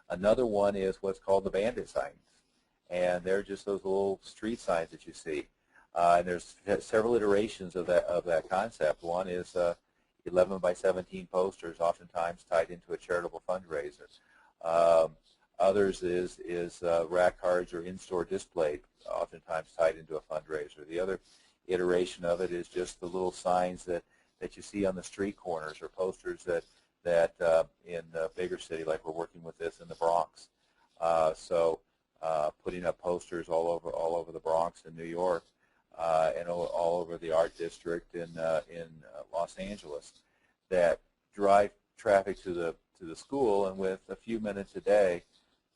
[SPEAKER 1] Another one is what's called the bandit signs, and they're just those little street signs that you see. And there's several iterations of that concept. One is 11 by 17 posters, oftentimes tied into a charitable fundraiser. Others is rack cards or in-store display, oftentimes tied into a fundraiser. The other iteration of it is just the little signs that you see on the street corners, or posters that in a bigger city, like we're working with this in the Bronx. Putting up posters all over the Bronx in New York, and all over the art district in Los Angeles, that drive traffic to the school, and with a few minutes a day,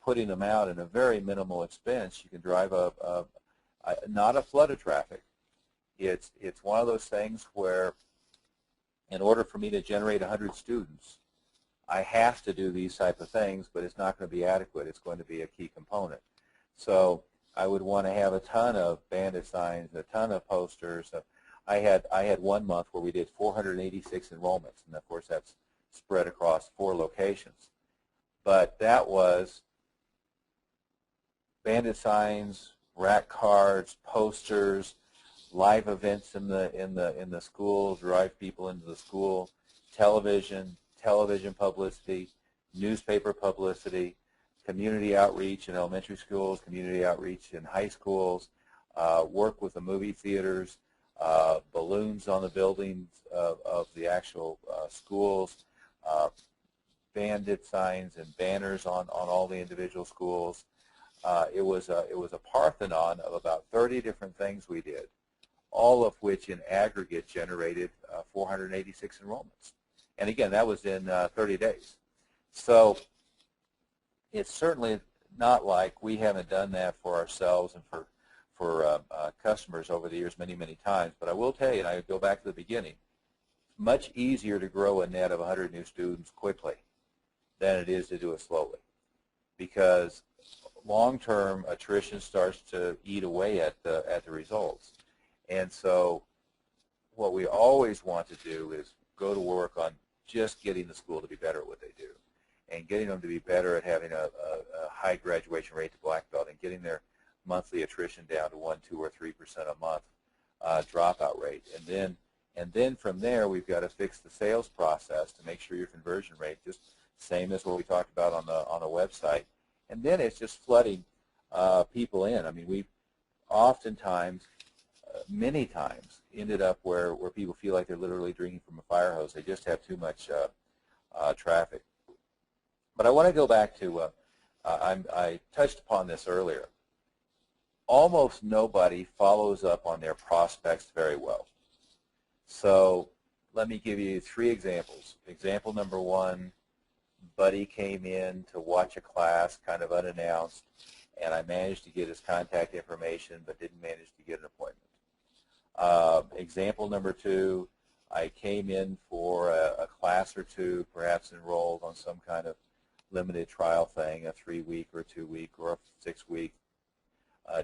[SPEAKER 1] putting them out in a very minimal expense, you can drive not a flood of traffic. It's one of those things where, in order for me to generate 100 students, I have to do these type of things, but it's not going to be adequate. It's going to be a key component. So I would want to have a ton of bandit signs, a ton of posters. I had one month where we did 486 enrollments, and of course that's spread across 4 locations. But that was bandit signs, rack cards, posters, live events in the school, drive people into the school, television publicity, newspaper publicity, community outreach in elementary schools, community outreach in high schools, work with the movie theaters, balloons on the buildings of the actual schools, bandit signs and banners on all the individual schools. It was a Parthenon of about 30 different things we did, all of which in aggregate generated 486 enrollments. And again, that was in 30 days. So it's certainly not like we haven't done that for ourselves and for customers over the years many, many times. But I will tell you, and I go back to the beginning, much easier to grow a net of 100 new students quickly than it is to do it slowly, because long-term attrition starts to eat away at the results. And so what we always want to do is go to work on just getting the school to be better at what they do. and getting them to be better at having a high graduation rate to black belt and getting their monthly attrition down to 1, 2, or 3% a month dropout rate. And then from there, we've got to fix the sales process to make sure your conversion rate just same as what we talked about on the website. And then it's just flooding people in. I mean, we've oftentimes, many times, ended up where people feel like they're literally drinking from a fire hose. They just have too much traffic. But I want to go back to, I touched upon this earlier. Almost nobody follows up on their prospects very well. So let me give you 3 examples. Example number 1, buddy came in to watch a class kind of unannounced, and I managed to get his contact information but didn't manage to get an appointment. Example number 2, I came in for a class or 2, perhaps enrolled on some kind of limited trial thing, a 3-week or 2-week or a 6-week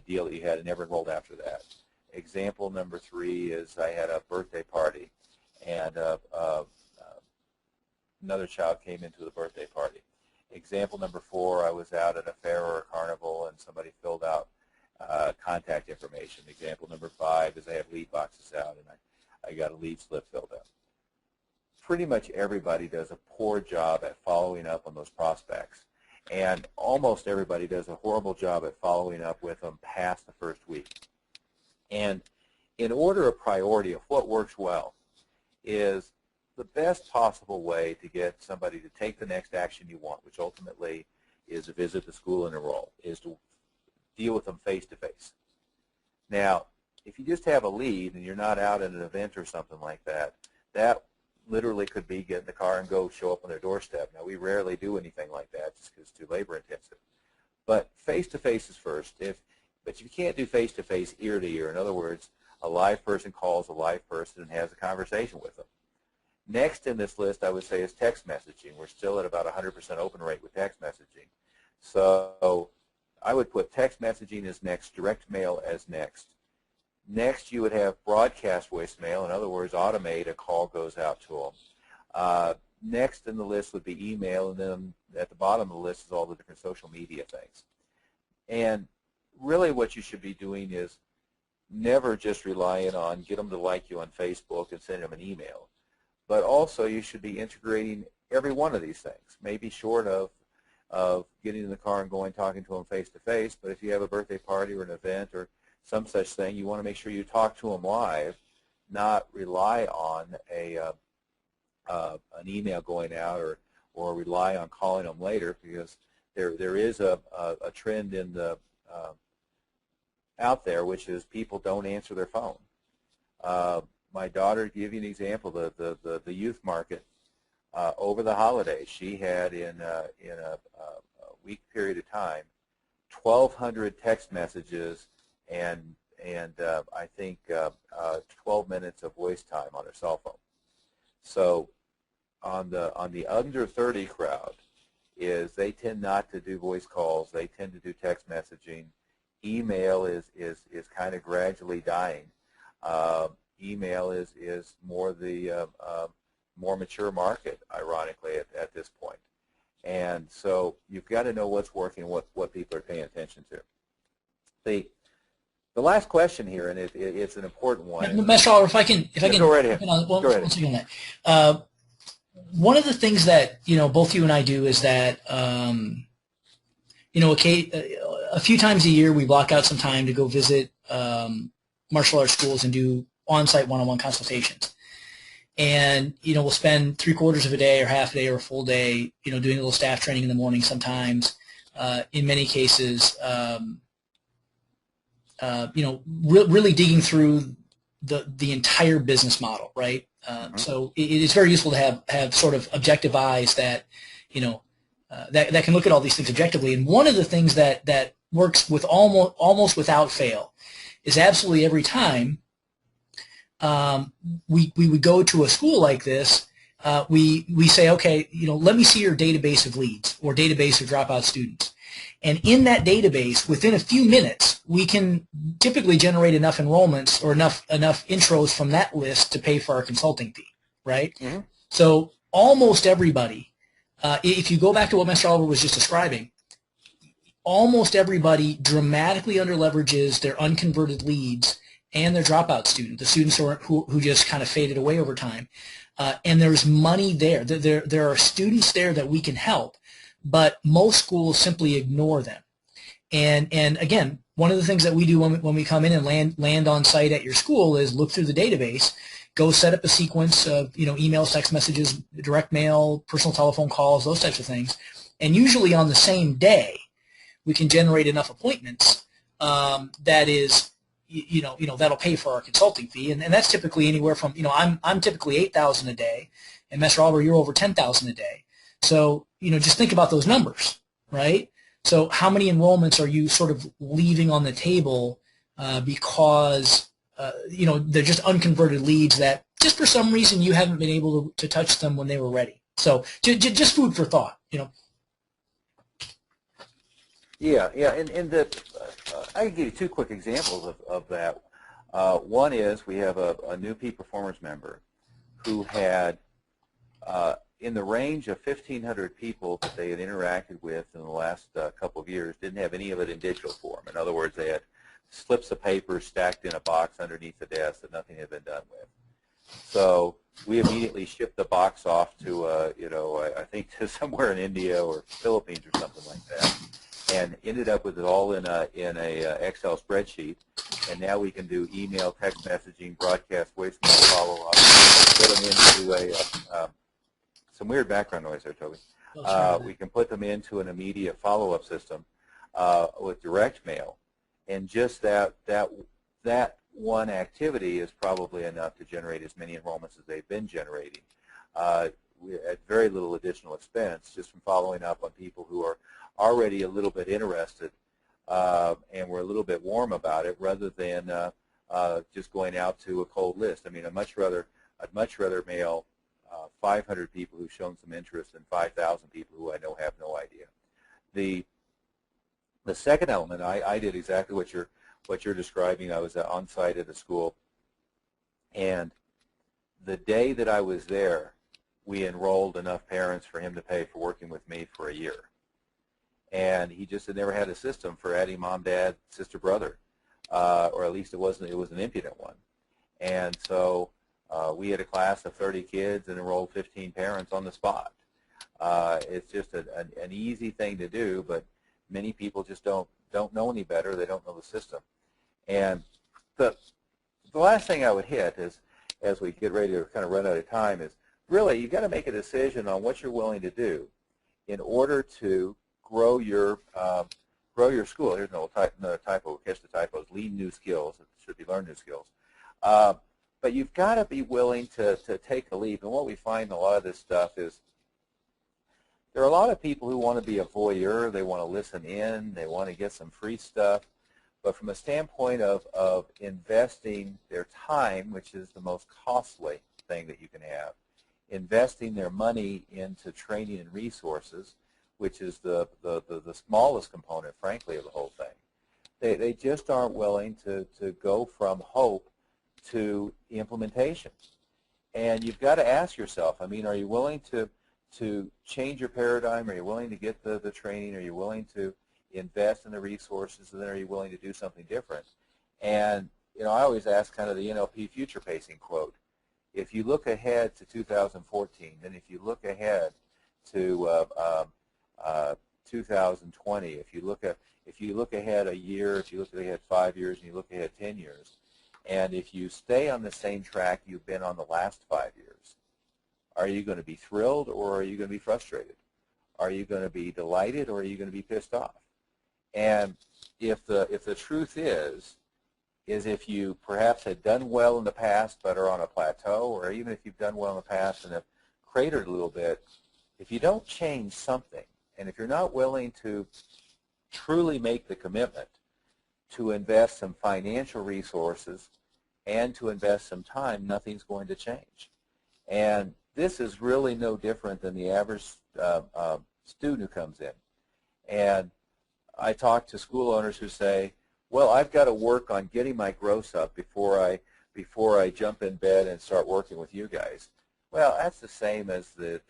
[SPEAKER 1] deal that you had, and never enrolled after that. Example number 3 is I had a birthday party, and another child came into the birthday party. Example number 4, I was out at a fair or a carnival, and somebody filled out contact information. Example number 5 is I have lead boxes out, and I got a lead slip filled out. Pretty much everybody does a poor job at following up on those prospects, and almost everybody does a horrible job at following up with them past the first week. And in order of priority of what works well is the best possible way to get somebody to take the next action you want, which ultimately is to visit the school and enroll, is to deal with them face-to-face. Now, if you just have a lead and you're not out at an event or something like that, that literally could be get in the car and go show up on their doorstep. Now, we rarely do anything like that just because it's too labor-intensive. But face-to-face is first. But you can't do face-to-face, ear-to-ear. In other words, a live person calls a live person and has a conversation with them. Next in this list, I would say, is text messaging. We're still at about 100% open rate with text messaging. So I would put text messaging as next, direct mail as next. Next, you would have broadcast voicemail. In other words, automate a call goes out to them. Next in the list would be email, and then at the bottom of the list is all the different social media things. And really what you should be doing is never just relying on get them to like you on Facebook and send them an email, but also you should be integrating every one of these things, maybe short of getting in the car and going talking to them face-to-face, but if you have a birthday party or an event or some such thing, you want to make sure you talk to them live, not rely on an email going out or rely on calling them later, because there is a trend in the out there, which is people don't answer their phone. My daughter, to give you an example, the youth market over the holidays, she had in a week period of time 1,200 text messages and I think 12 minutes of voice time on her cell phone. So on the under 30 crowd, is they tend not to do voice calls. They tend to do text messaging. Email is kind of gradually dying. Email is more the more mature market, ironically, at this point. And so you've got to know what's working, what people are paying attention to. The last question here, and it's an important one.
[SPEAKER 2] Mr. Oliver, if I can
[SPEAKER 1] go right ahead.
[SPEAKER 2] One second on that. One of the things that both you and I do is that a few times a year we block out some time to go visit martial arts schools and do on-site one-on-one consultations. And we'll spend 3/4 of a day or half a day or a full day doing a little staff training in the morning sometimes. In many cases, really digging through the entire business model, right? So it's very useful to have sort of objective eyes that that can look at all these things objectively. And one of the things that works with almost without fail is absolutely every time we would go to a school like this, we say, okay, let me see your database of leads or database of dropout students. And in that database, within a few minutes, we can typically generate enough enrollments or enough intros from that list to pay for our consulting fee, right? Mm-hmm. So almost everybody If you go back to what Mr. Oliver was just describing, almost everybody dramatically underleverages their unconverted leads and their dropout student, the students who just kind of faded away over time. And there's money there. There are students there that we can help, but most schools simply ignore them. And again, one of the things that we do when we come in and land on site at your school is look through the database, go set up a sequence of emails, text messages, direct mail, personal telephone calls, those types of things. And usually on the same day, we can generate enough appointments that is, that'll pay for our consulting fee, and that's typically anywhere from, I'm typically $8,000 a day, and Mr. Oliver, you're over $10,000 a day. So, just think about those numbers, right? So, how many enrollments are you sort of leaving on the table because, they're just unconverted leads that just for some reason you haven't been able to touch them when they were ready. So, just food for thought,
[SPEAKER 1] Yeah, and I can give you two quick examples of that. One is we have a new peak performers member who had, in the range of 1,500 people that they had interacted with in the last couple of years, didn't have any of it in digital form. In other words, they had slips of paper stacked in a box underneath the desk that nothing had been done with. So we immediately shipped the box off to, I think to somewhere in India or Philippines or something like that, and ended up with it all in a Excel spreadsheet. And now we can do email, text messaging, broadcast, voicemail, follow-up, put them into some weird background noise there, Toby. We can put them into an immediate follow-up system with direct mail, and just that one activity is probably enough to generate as many enrollments as they've been generating at very little additional expense, just from following up on people who are already a little bit interested and we're a little bit warm about it, rather than just going out to a cold list. I mean, I'd much rather mail 500 people who've shown some interest than 5,000 people who I know have no idea. The second element, I did exactly what you're describing. I was on site at a school, and the day that I was there, we enrolled enough parents for him to pay for working with me for a year. And he just had never had a system for adding mom, dad, sister, brother, or at least it was an impudent one. And so we had a class of 30 kids and enrolled 15 parents on the spot. It's just an easy thing to do, but many people just don't know any better. They don't know the system. And the last thing I would hit is, as we get ready to kind of run out of time, is really you've got to make a decision on what you're willing to do in order to grow your school. Here's another typo. Catch the typos. Learn new skills. It should be learn new skills. But you've got to be willing to take a leap. And what we find in a lot of this stuff is there are a lot of people who want to be a voyeur. They want to listen in. They want to get some free stuff. But from a standpoint of investing their time, which is the most costly thing that you can have, investing their money into training and resources, which is the smallest component, frankly, of the whole thing. They just aren't willing to go from hope to implementation. And you've got to ask yourself, I mean, are you willing to change your paradigm? Are you willing to get the training? Are you willing to invest in the resources? And then are you willing to do something different? And, I always ask kind of the NLP future pacing quote. If you look ahead to 2014, and if you look ahead to 2020, if you look ahead a year, if you look ahead 5 years, and you look ahead 10 years, and if you stay on the same track you've been on the last 5 years, are you going to be thrilled or are you going to be frustrated? Are you going to be delighted or are you going to be pissed off? And if the truth is if you perhaps had done well in the past but are on a plateau, or even if you've done well in the past and have cratered a little bit, if you don't change something, and if you're not willing to truly make the commitment to invest some financial resources and to invest some time, nothing's going to change. And this is really no different than the average student who comes in. And I talk to school owners who say, well, I've got to work on getting my gross up before I jump in bed and start working with you guys. Well, that's the same as the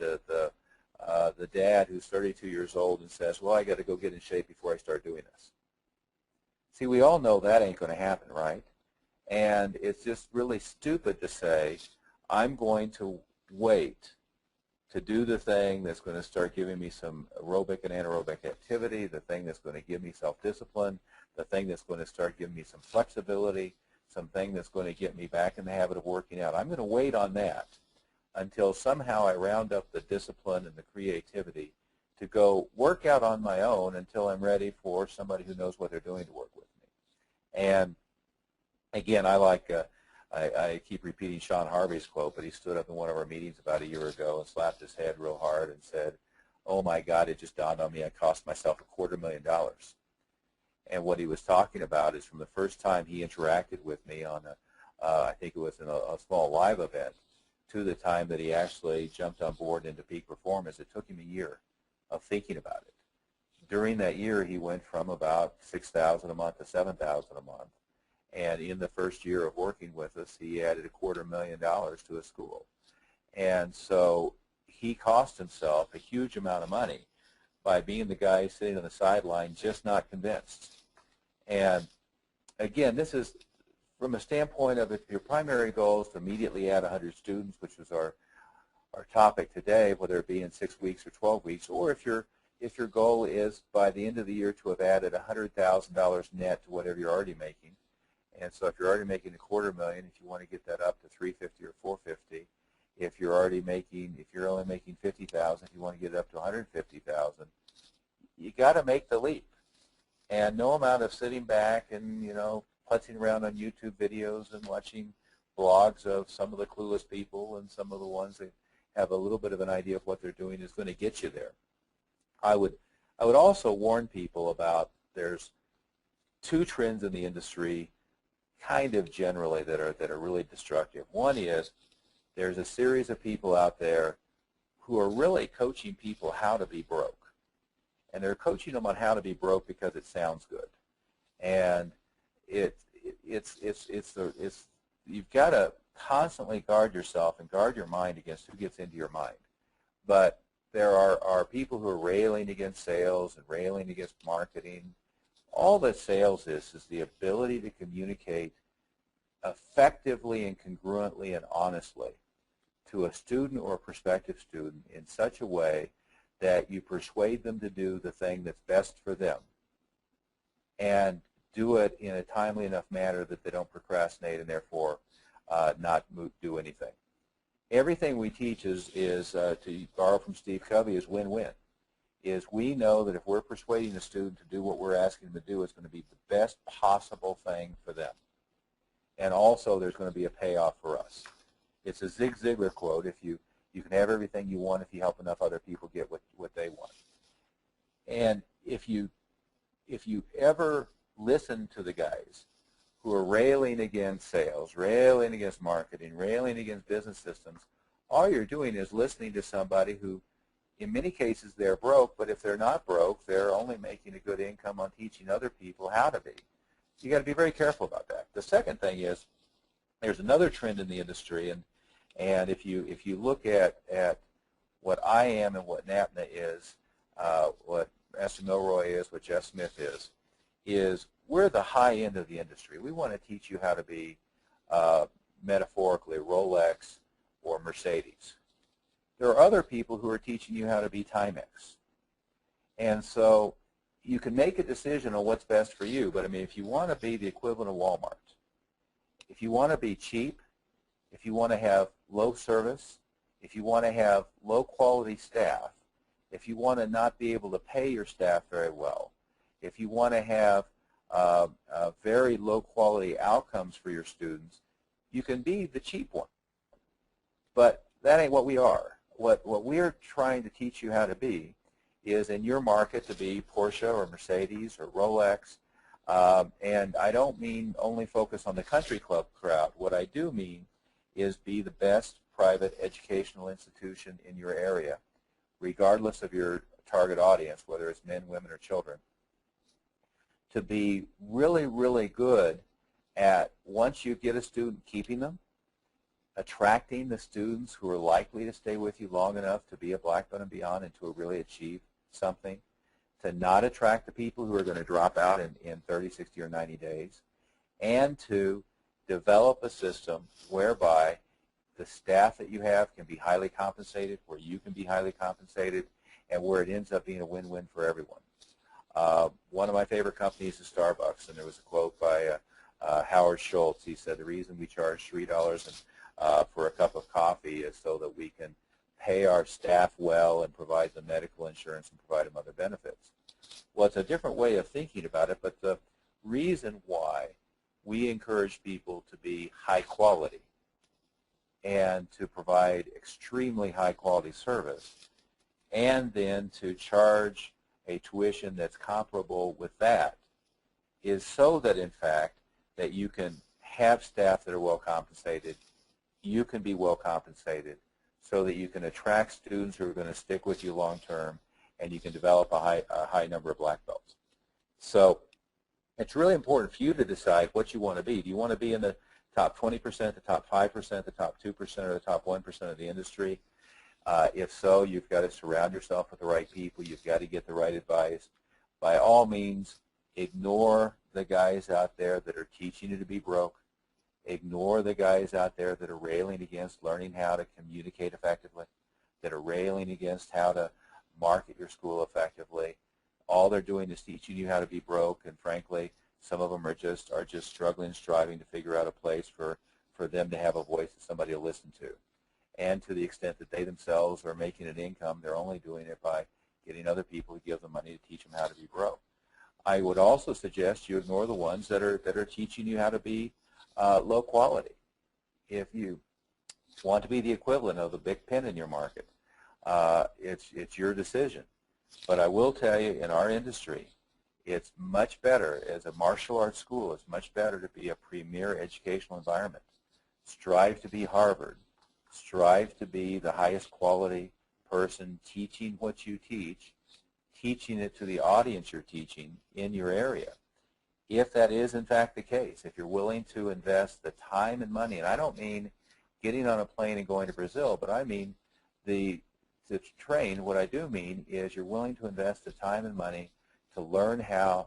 [SPEAKER 1] the dad who's 32 years old and says, well, I got to go get in shape before I start doing this. See, we all know that ain't going to happen, right? And it's just really stupid to say, I'm going to wait to do the thing that's going to start giving me some aerobic and anaerobic activity, the thing that's going to give me self-discipline, the thing that's going to start giving me some flexibility, something that's going to get me back in the habit of working out. I'm going to wait on that until somehow I round up the discipline and the creativity to go work out on my own until I'm ready for somebody who knows what they're doing to work with me. And again, I keep repeating Sean Harvey's quote, but he stood up in one of our meetings about a year ago and slapped his head real hard and said, oh my God, it just dawned on me I cost myself $250,000. And what he was talking about is from the first time he interacted with me on, I think it was in a small live event, to the time that he actually jumped on board into peak performance, it took him a year of thinking about it. During that year, he went from about $6,000 a month to $7,000 a month. And in the first year of working with us, he added $250,000 to his school. And so he cost himself a huge amount of money by being the guy sitting on the sideline just not convinced. And again, this is from a standpoint of if your primary goal is to immediately add 100 students, which was our topic today, whether it be in 6 weeks or 12 weeks, or if your goal is by the end of the year to have added $100,000 net to whatever you're already making. And so if you're already making $250,000, if you want to get that up to $350,000 or $450,000, if you're only making $50,000, if you want to get it up to $150,000, you got to make the leap. And no amount of sitting back and putzing around on YouTube videos and watching blogs of some of the clueless people and some of the ones that have a little bit of an idea of what they're doing is going to get you there. I would also warn people about there's two trends in the industry kind of generally that are really destructive. One is there's a series of people out there who are really coaching people how to be broke. And they're coaching them on how to be broke because it sounds good. And you've got to constantly guard yourself and guard your mind against who gets into your mind. But there are people who are railing against sales and railing against marketing. All that sales is the ability to communicate effectively and congruently and honestly to a student or a prospective student in such a way that you persuade them to do the thing that's best for them and do it in a timely enough manner that they don't procrastinate and therefore not do anything. Everything we teach is to borrow from Steve Covey, is win-win. Is we know that if we're persuading a student to do what we're asking them to do, it's going to be the best possible thing for them. And also there's going to be a payoff for us. It's a Zig Ziglar quote, if you can have everything you want if you help enough other people get what they want. And if you ever listen to the guys who are railing against sales, railing against marketing, railing against business systems, all you're doing is listening to somebody who, in many cases, they're broke, but if they're not broke, they're only making a good income on teaching other people how to be. So you got to be very careful about that. The second thing is there's another trend in the industry, and if you look at what I am and what NAPNA is, what Master Milroy is, what Jeff Smith is we're the high end of the industry. We want to teach you how to be, metaphorically, Rolex or Mercedes. There are other people who are teaching you how to be Timex. And so you can make a decision on what's best for you, but I mean, if you want to be the equivalent of Walmart, if you want to be cheap, if you want to have low service, if you want to have low quality staff, if you want to not be able to pay your staff very well, if you want to have very low quality outcomes for your students, you can be the cheap one. But that ain't what we are. What we're trying to teach you how to be is in your market to be Porsche or Mercedes or Rolex. And I don't mean only focus on the country club crowd. What I do mean is be the best private educational institution in your area, regardless of your target audience, whether it's men, women, or children, to be really, really good at, once you get a student, keeping them, attracting the students who are likely to stay with you long enough to be a Black Belt and beyond and to really achieve something, to not attract the people who are going to drop out in 30, 60, or 90 days, and to develop a system whereby the staff that you have can be highly compensated, where you can be highly compensated, and where it ends up being a win-win for everyone. One of my favorite companies is Starbucks, and there was a quote by Howard Schultz. He said, the reason we charge $3 for a cup of coffee is so that we can pay our staff well and provide them medical insurance and provide them other benefits. Well, it's a different way of thinking about it, but the reason why we encourage people to be high quality and to provide extremely high quality service, and then to charge a tuition that's comparable with that, is so that, in fact, that you can have staff that are well compensated, you can be well compensated, so that you can attract students who are going to stick with you long term, and you can develop a high number of black belts. So it's really important for you to decide what you want to be. Do you want to be in the top 20%, the top 5%, the top 2%, or the top 1% of the industry? If so, you've got to surround yourself with the right people. You've got to get the right advice. By all means, ignore the guys out there that are teaching you to be broke. Ignore the guys out there that are railing against learning how to communicate effectively, that are railing against how to market your school effectively. All they're doing is teaching you how to be broke, and frankly, some of them are just struggling and striving to figure out a place for them to have a voice that somebody will listen to. And to the extent that they themselves are making an income, they're only doing it by getting other people to give them money to teach them how to be broke. I would also suggest you ignore the ones that are teaching you how to be low quality. If you want to be the equivalent of the big pen in your market, it's your decision. But I will tell you, in our industry, it's much better as a martial arts school. It's much better to be a premier educational environment. Strive to be Harvard. Strive to be the highest quality person teaching what you teach, teaching it to the audience you're teaching in your area. If that is in fact the case, if you're willing to invest the time and money, and I don't mean getting on a plane and going to Brazil, but I mean to train, what I do mean is you're willing to invest the time and money to learn how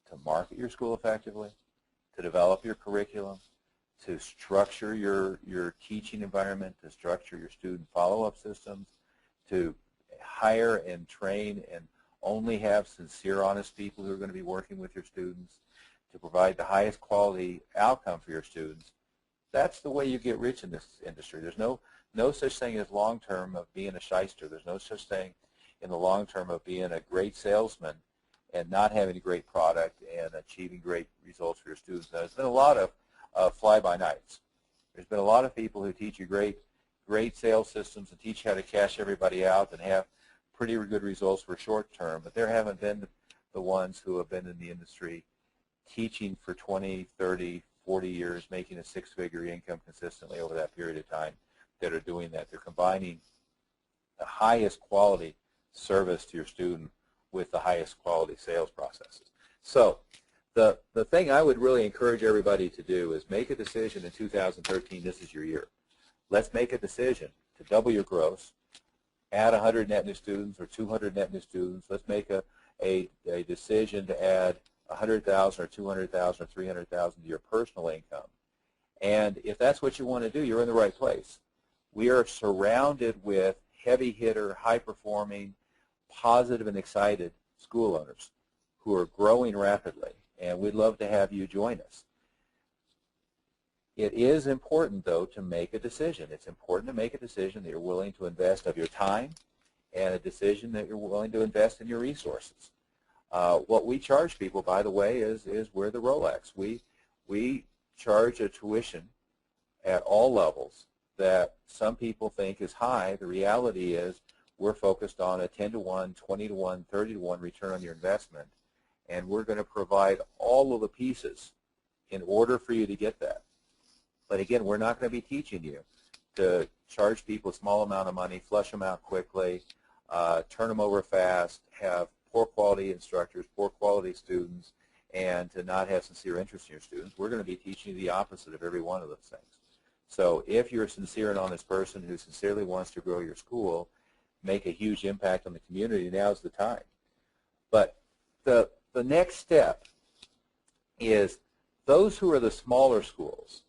[SPEAKER 1] to market your school effectively, to develop your curriculum, to structure your teaching environment, to structure your student follow-up systems, to hire and train and only have sincere, honest people who are going to be working with your students, to provide the highest quality outcome for your students. That's the way you get rich in this industry. There's no such thing as long-term of being a shyster. There's no such thing in the long term of being a great salesman and not having a great product and achieving great results for your students. Now, there's been a lot of fly-by-nights. There's been a lot of people who teach you great sales systems and teach how to cash everybody out and have pretty good results for short term, but there haven't been the ones who have been in the industry teaching for 20, 30, 40 years, making a six-figure income consistently over that period of time that are doing that. They're combining the highest quality service to your student with the highest quality sales processes. So the thing I would really encourage everybody to do is make a decision in 2013. This is your year. Let's make a decision to double your gross, add 100 net new students or 200 net new students. Let's make a decision to add 100,000 or 200,000 or 300,000 to your personal income. And if that's what you want to do, you're in the right place. We are surrounded with heavy hitter, high performing, positive and excited school owners who are growing rapidly, and we'd love to have you join us. It is important, though, to make a decision. It's important to make a decision that you're willing to invest of your time and a decision that you're willing to invest in your resources. What we charge people, by the way, is we're the Rolex. We charge a tuition at all levels that some people think is high. The reality is we're focused on a 10-to-1, 20-to-1, 30-to-1 return on your investment, and we're going to provide all of the pieces in order for you to get that. But again, we're not going to be teaching you to charge people a small amount of money, flush them out quickly, turn them over fast, have poor quality instructors, poor quality students, and to not have sincere interest in your students. We're going to be teaching you the opposite of every one of those things. So if you're a sincere and honest person who sincerely wants to grow your school, make a huge impact on the community, now's the time. But the next step is those who are the smaller schools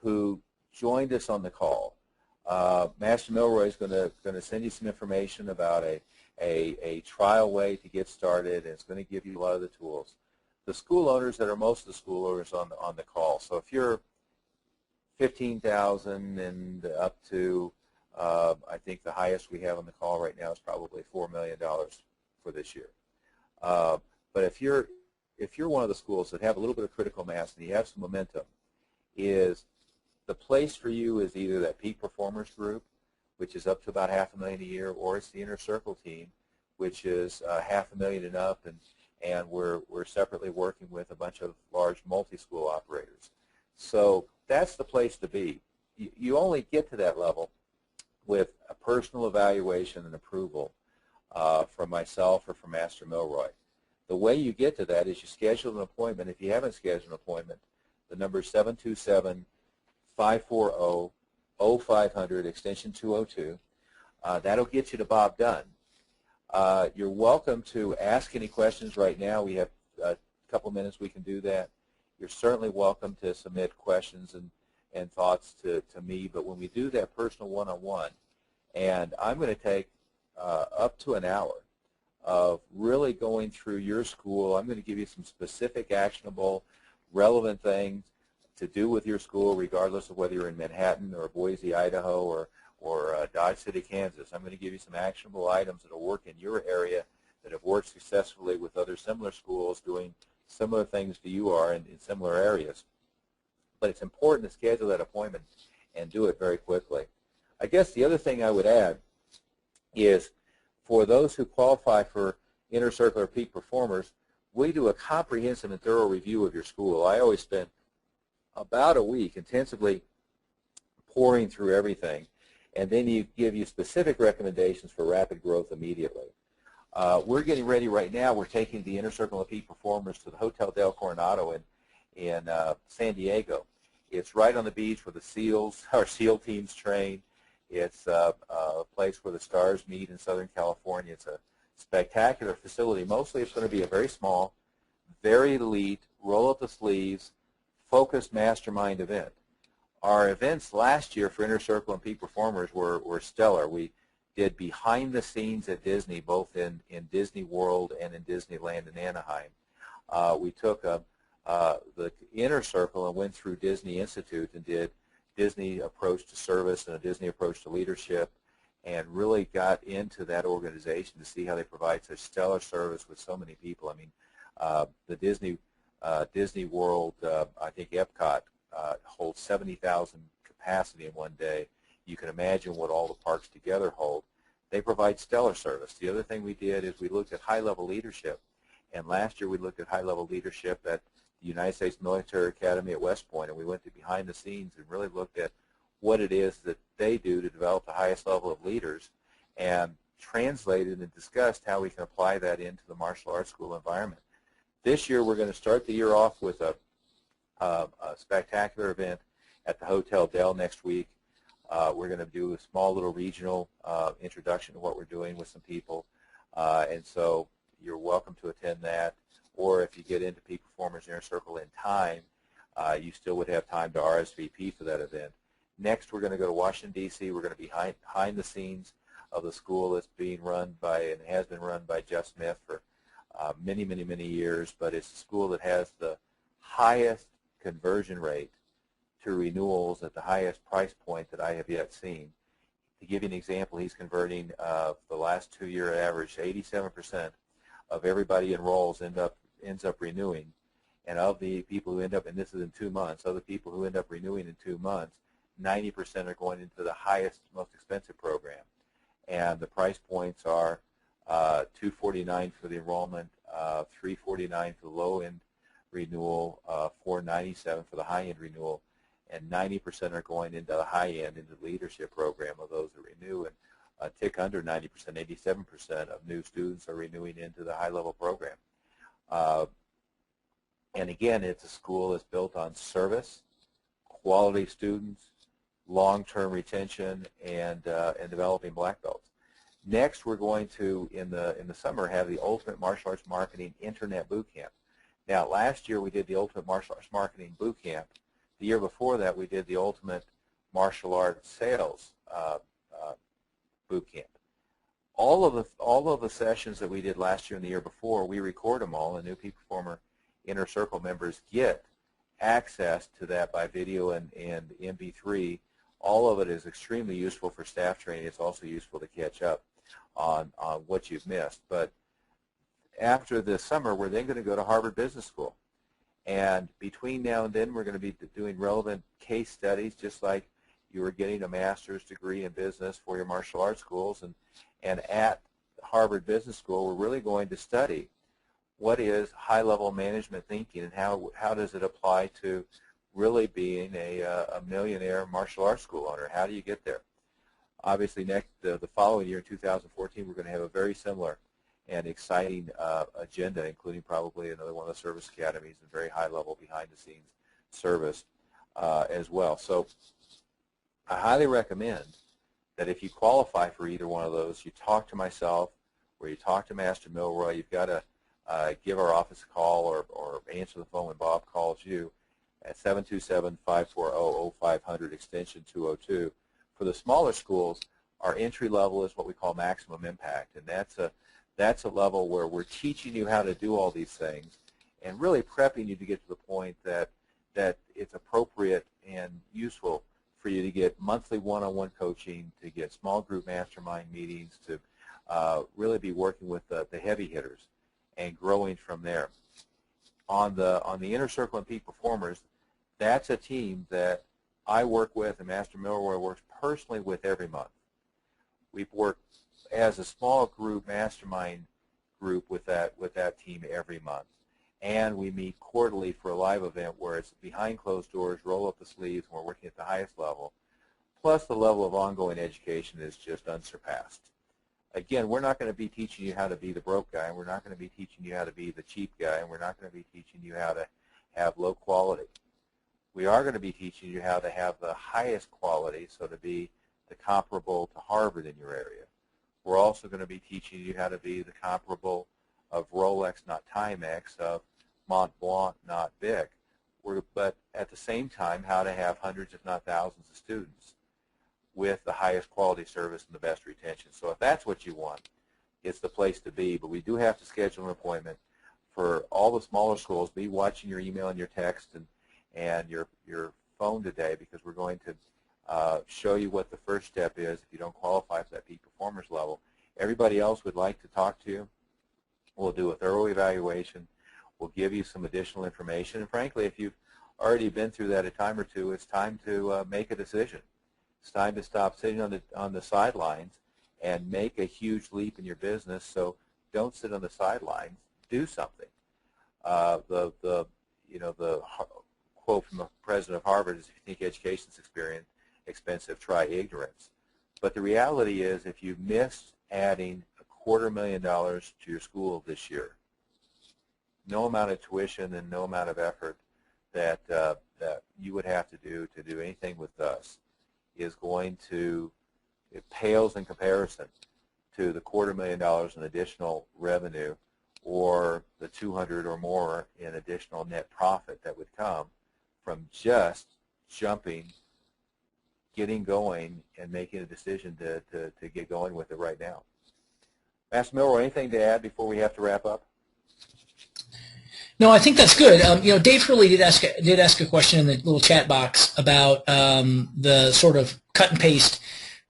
[SPEAKER 1] who joined us on the call. Master Milroy is going to send you some information about a trial way to get started, and it's going to give you a lot of the tools. The school owners that are most of the school owners on the call. So if you're 15,000 and up to, I think the highest we have on the call right now is probably $4 million for this year. But if you're one of the schools that have a little bit of critical mass and you have some momentum, is the place for you is either that peak performers group, which is up to about $500,000 a year, or it's the inner circle team, which is $500,000 and up, and we're separately working with a bunch of large multi-school operators. So that's the place to be. You only get to that level with a personal evaluation and approval from myself or from Master Milroy. The way you get to that is you schedule an appointment. If you haven't scheduled an appointment, the number is 727-540-0500, extension 202. That'll get you to Bob Dunn. You're welcome to ask any questions right now. We have a couple minutes we can do that. You're certainly welcome to submit questions and thoughts to me, but when we do that personal one-on-one, and I'm going to take up to an hour of really going through your school. I'm going to give you some specific, actionable, relevant things to do with your school, regardless of whether you're in Manhattan or Boise, Idaho, or Dodge City, Kansas. I'm going to give you some actionable items that will work in your area that have worked successfully with other similar schools doing similar things to you are in similar areas. But it's important to schedule that appointment and do it very quickly. I guess the other thing I would add is for those who qualify for Inner Circle or Peak Performers, we do a comprehensive and thorough review of your school. I always spend about a week intensively pouring through everything, and then you give you specific recommendations for rapid growth immediately. We're getting ready right now. We're taking the Inner Circle and Peak Performers to the Hotel Del Coronado in San Diego. It's right on the beach where the SEALs, our SEAL teams train. It's a place where the stars meet in Southern California. It's a spectacular facility. Mostly it's going to be a very small, very elite, roll up the sleeves, focused mastermind event. Our events last year for Inner Circle and Peak Performers were stellar. We did behind the scenes at Disney, both in Disney World and in Disneyland in Anaheim. We took the Inner Circle and went through Disney Institute and did Disney approach to service and a Disney approach to leadership, and really got into that organization to see how they provide such stellar service with so many people. I mean, the Disney World, I think Epcot holds 70,000 capacity in one day. You can imagine what all the parks together hold. They provide stellar service. The other thing we did is we looked at high-level leadership, and last year we looked at high-level leadership at the United States Military Academy at West Point, and we went to behind the scenes and really looked at what it is that they do to develop the highest level of leaders, and translated and discussed how we can apply that into the martial arts school environment. This year we're going to start the year off with a spectacular event at the Hotel Del next week. We're going to do a small little regional introduction to what we're doing with some people, and so you're welcome to attend that. Or if you get into Peak Performers Inner Circle in time, you still would have time to RSVP for that event. Next, we're going to go to Washington, D.C. We're going to be behind the scenes of the school that's being run by and has been run by Jeff Smith for many, many, many years, but it's a school that has the highest conversion rate to renewals at the highest price point that I have yet seen. To give you an example, he's converting the last 2-year average, 87% of everybody enrolls ends up renewing, and of the people who end up, and this is in 2 months, of the people who end up renewing in 2 months, 90% are going into the highest, most expensive program, and the price points are $249 for the enrollment, $349 for the low-end renewal, $497 for the high-end renewal, and 90% are going into the high-end, into the leadership program of those that renew, and a tick under 90%, 87% of new students are renewing into the high-level program. And again, it's a school that's built on service, quality students, long-term retention and developing black belts. Next, we're going to, in the summer, have the Ultimate Martial Arts Marketing Internet Boot Camp. Now, last year we did the Ultimate Martial Arts Marketing Boot Camp. The year before that, we did the Ultimate Martial Arts Sales Boot Camp. All of the sessions that we did last year and the year before, we record them all, and new Peak Performer Inner Circle members get access to that by video and MP3. All of it is extremely useful for staff training. It's also useful to catch up on what you've missed. But after this summer, we're then going to go to Harvard Business School. And between now and then, we're going to be doing relevant case studies, just like you were getting a master's degree in business for your martial arts schools. And at Harvard Business School, we're really going to study what is high-level management thinking and how does it apply to really being a millionaire martial arts school owner. How do you get there? Obviously, the following year, in 2014, we're going to have a very similar and exciting agenda, including probably another one of the service academies and very high-level behind-the-scenes service as well. So I highly recommend that if you qualify for either one of those, you talk to myself or you talk to Master Milroy. You've got to give our office a call or answer the phone when Bob calls you at 727-540-0500 extension 202. For the smaller schools, our entry level is what we call maximum impact, and that's a level where we're teaching you how to do all these things and really prepping you to get to the point that it's appropriate and useful for you to get monthly one-on-one coaching, to get small group mastermind meetings, to really be working with the heavy hitters and growing from there. On the Inner Circle and Peak Performers, that's a team that I work with and Master Milroy works personally with every month. We've worked as a small group mastermind group with that team every month. And we meet quarterly for a live event where it's behind closed doors, roll up the sleeves, and we're working at the highest level. Plus the level of ongoing education is just unsurpassed. Again, we're not going to be teaching you how to be the broke guy, and we're not going to be teaching you how to be the cheap guy, and we're not going to be teaching you how to have low quality. We are going to be teaching you how to have the highest quality, so to be the comparable to Harvard in your area. We're also going to be teaching you how to be the comparable of Rolex, not Timex, of Mont Blanc, not Bic, but at the same time, how to have hundreds, if not thousands, of students with the highest quality service and the best retention. So if that's what you want, it's the place to be. But we do have to schedule an appointment. For all the smaller schools, be watching your email and your text and your phone today, because we're going to show you what the first step is if you don't qualify for that peak performers level. Everybody else would like to talk to you. We'll do a thorough evaluation. We'll give you some additional information. And frankly, if you've already been through that a time or two, it's time to make a decision. It's time to stop sitting on the sidelines and make a huge leap in your business. So don't sit on the sidelines. Do something. The quote from the president of Harvard is, if you think education's expensive, try ignorance. But the reality is, if you missed adding $250,000 to your school this year, no amount of tuition and no amount of effort that you would have to do anything with us is going to, it pales in comparison to the $250,000 in additional revenue or the 200 or more in additional net profit that would come from just jumping, getting going, and making a decision to get going with it right now. Master Milroy, anything to add before we have to wrap up?
[SPEAKER 2] No, I think that's good. Dave Hurley did ask a question in the little chat box about the sort of cut and paste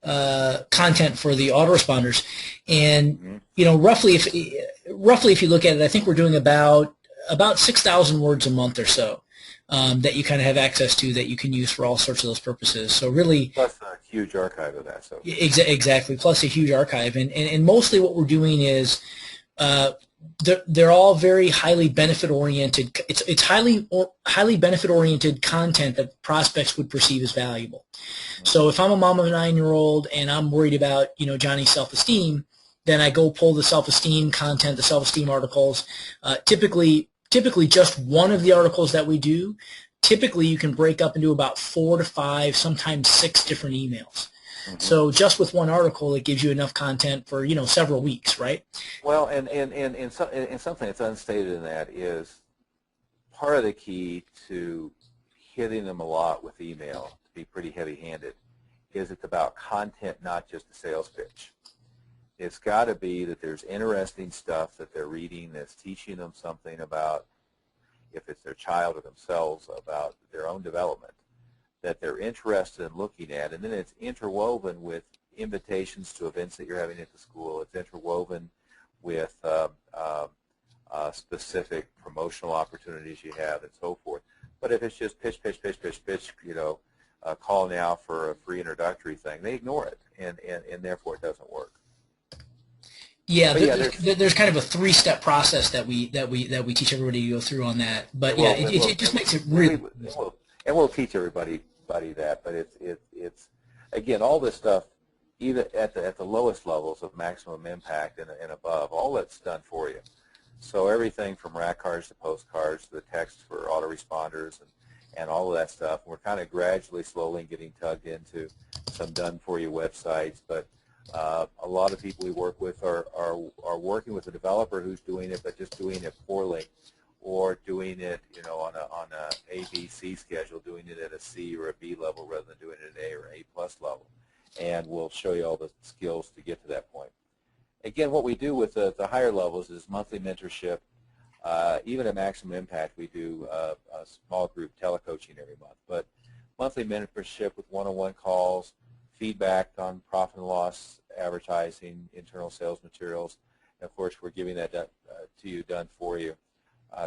[SPEAKER 2] content for the autoresponders, and roughly if you look at it, I think we're doing about 6,000 words a month or so that you kind of have access to that you can use for all sorts of those purposes. So really,
[SPEAKER 1] plus a huge archive of that. So
[SPEAKER 2] exactly, plus a huge archive, and mostly what we're doing is. They're all very highly benefit-oriented. It's highly benefit-oriented content that prospects would perceive as valuable. So if I'm a mom of a 9-year-old and I'm worried about Johnny's self-esteem, then I go pull the self-esteem content, the self-esteem articles. Typically just one of the articles that we do typically you can break up into about 4 to 5, sometimes 6 different emails.
[SPEAKER 1] Mm-hmm.
[SPEAKER 2] So just with one article, it gives you enough content for, several weeks, right?
[SPEAKER 1] Well, and something that's unstated in that is part of the key to hitting them a lot with email, to be pretty heavy-handed, is it's about content, not just a sales pitch. It's got to be that there's interesting stuff that they're reading that's teaching them something about, if it's their child or themselves, about their own development, that they're interested in looking at, and then it's interwoven with invitations to events that you're having at the school. It's interwoven with specific promotional opportunities you have and so forth. But if it's just pitch, call now for a free introductory thing, they ignore it, and therefore it doesn't work.
[SPEAKER 2] Yeah, there's kind of a 3-step process that we teach everybody to go through on that. But yeah, it just makes it really.
[SPEAKER 1] And we'll teach everybody that. But it's again, all this stuff, even at the lowest levels of maximum impact and above, all that's done for you. So everything from rack cards to postcards to the text for autoresponders and all of that stuff. We're kind of gradually, slowly getting tugged into some done-for-you websites. But a lot of people we work with are working with a developer who's doing it, but just doing it poorly, or doing it, on a A, B, C schedule, doing it at a C or a B level rather than doing it at A or A+ level. And we'll show you all the skills to get to that point. Again, what we do with the higher levels is monthly mentorship. Even at Maximum Impact, we do a small group telecoaching every month. But monthly mentorship with one-on-one calls, feedback on profit and loss, advertising, internal sales materials. And of course, we're giving that to you, done for you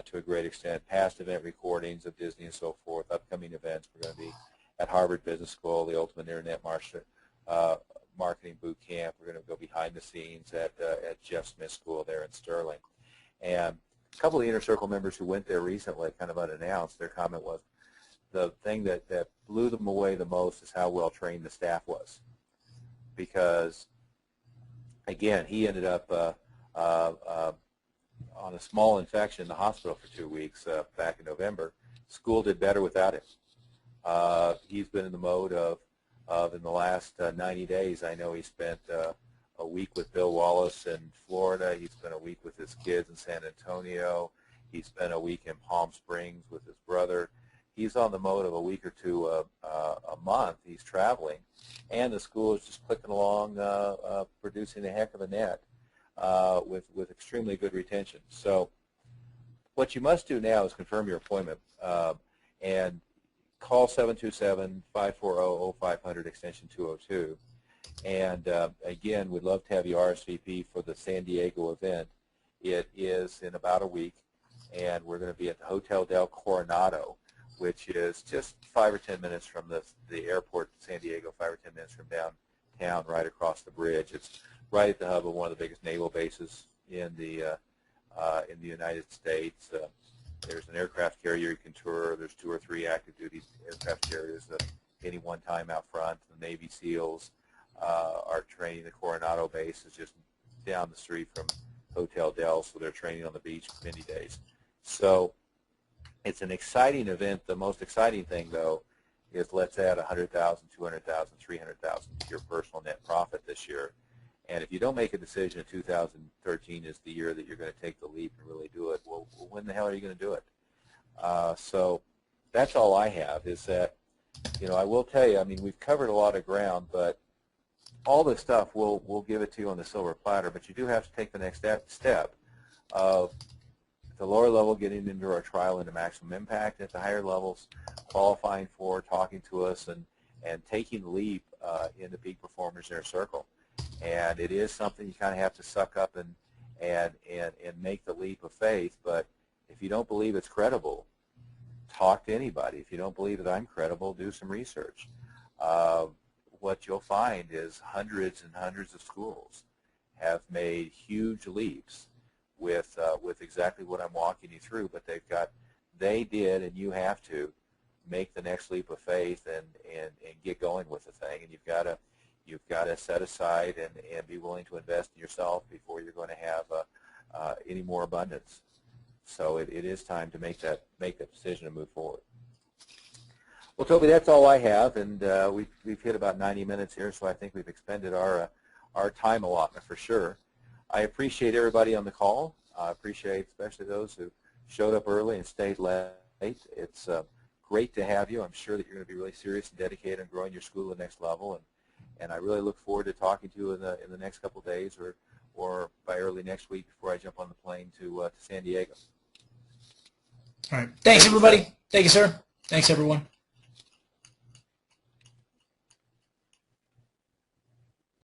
[SPEAKER 1] to a great extent. Past event recordings of Disney and so forth, upcoming events. We're going to be at Harvard Business School, the Ultimate Internet Marketing Boot Camp. We're going to go behind the scenes at Jeff Smith School there in Sterling. And a couple of the Inner Circle members who went there recently, kind of unannounced, their comment was the thing that blew them away the most is how well trained the staff was. Because, again, he ended up on a small infection in the hospital for 2 weeks back in November. School did better without him. He's been in the mode of in the last 90 days, I know he spent a week with Bill Wallace in Florida. He spent a week with his kids in San Antonio. He spent a week in Palm Springs with his brother. He's on the mode of a week or two a month. He's traveling, and the school is just clicking along, producing a heck of a net with extremely good retention. So what you must do now is confirm your appointment and call 727-540-0500 extension 202. And again, we'd love to have you RSVP for the San Diego event. It is in about a week, and we're going to be at the Hotel del Coronado, which is just 5 or 10 minutes from the airport in San Diego, 5 or 10 minutes from downtown, right across the bridge. It's right at the hub of one of the biggest naval bases in the United States. There's an aircraft carrier you can tour. There's 2 or 3 active duty aircraft carriers at any one time out front. The Navy SEALs are training. The Coronado base is just down the street from Hotel Del, so they're training on the beach for many days. So it's an exciting event. The most exciting thing, though, is let's add 100,000, 200,000, 300,000 to your personal net profit this year. And if you don't make a decision, 2013 is the year that you're going to take the leap and really do it. Well, when the hell are you going to do it? So that's all I have is that, I will tell you, I mean, we've covered a lot of ground, but all this stuff, we'll give it to you on the silver platter, but you do have to take the next step of the lower level getting into our trial into Maximum Impact, at the higher levels qualifying for, talking to us, and taking the leap into Peak Performers Inner Circle. And it is something you kind of have to suck up and make the leap of faith. But if you don't believe it's credible, talk to anybody. If you don't believe that I'm credible, do some research. What you'll find is hundreds and hundreds of schools have made huge leaps with exactly what I'm walking you through. But they did, and you have to make the next leap of faith and get going with the thing. And you've got to set aside and be willing to invest in yourself before you're going to have any more abundance. So it is time to make that decision and move forward. Well, Toby, that's all I have, and we've hit about 90 minutes here, so I think we've expended our time allotment for sure. I appreciate everybody on the call. I appreciate especially those who showed up early and stayed late. It's great to have you. I'm sure that you're going to be really serious and dedicated on growing your school to the next level, and I really look forward to talking to you in the next couple of days or by early next week before I jump on the plane to San Diego.
[SPEAKER 2] All right. Thanks, everybody. Thank you, sir. Thanks, everyone.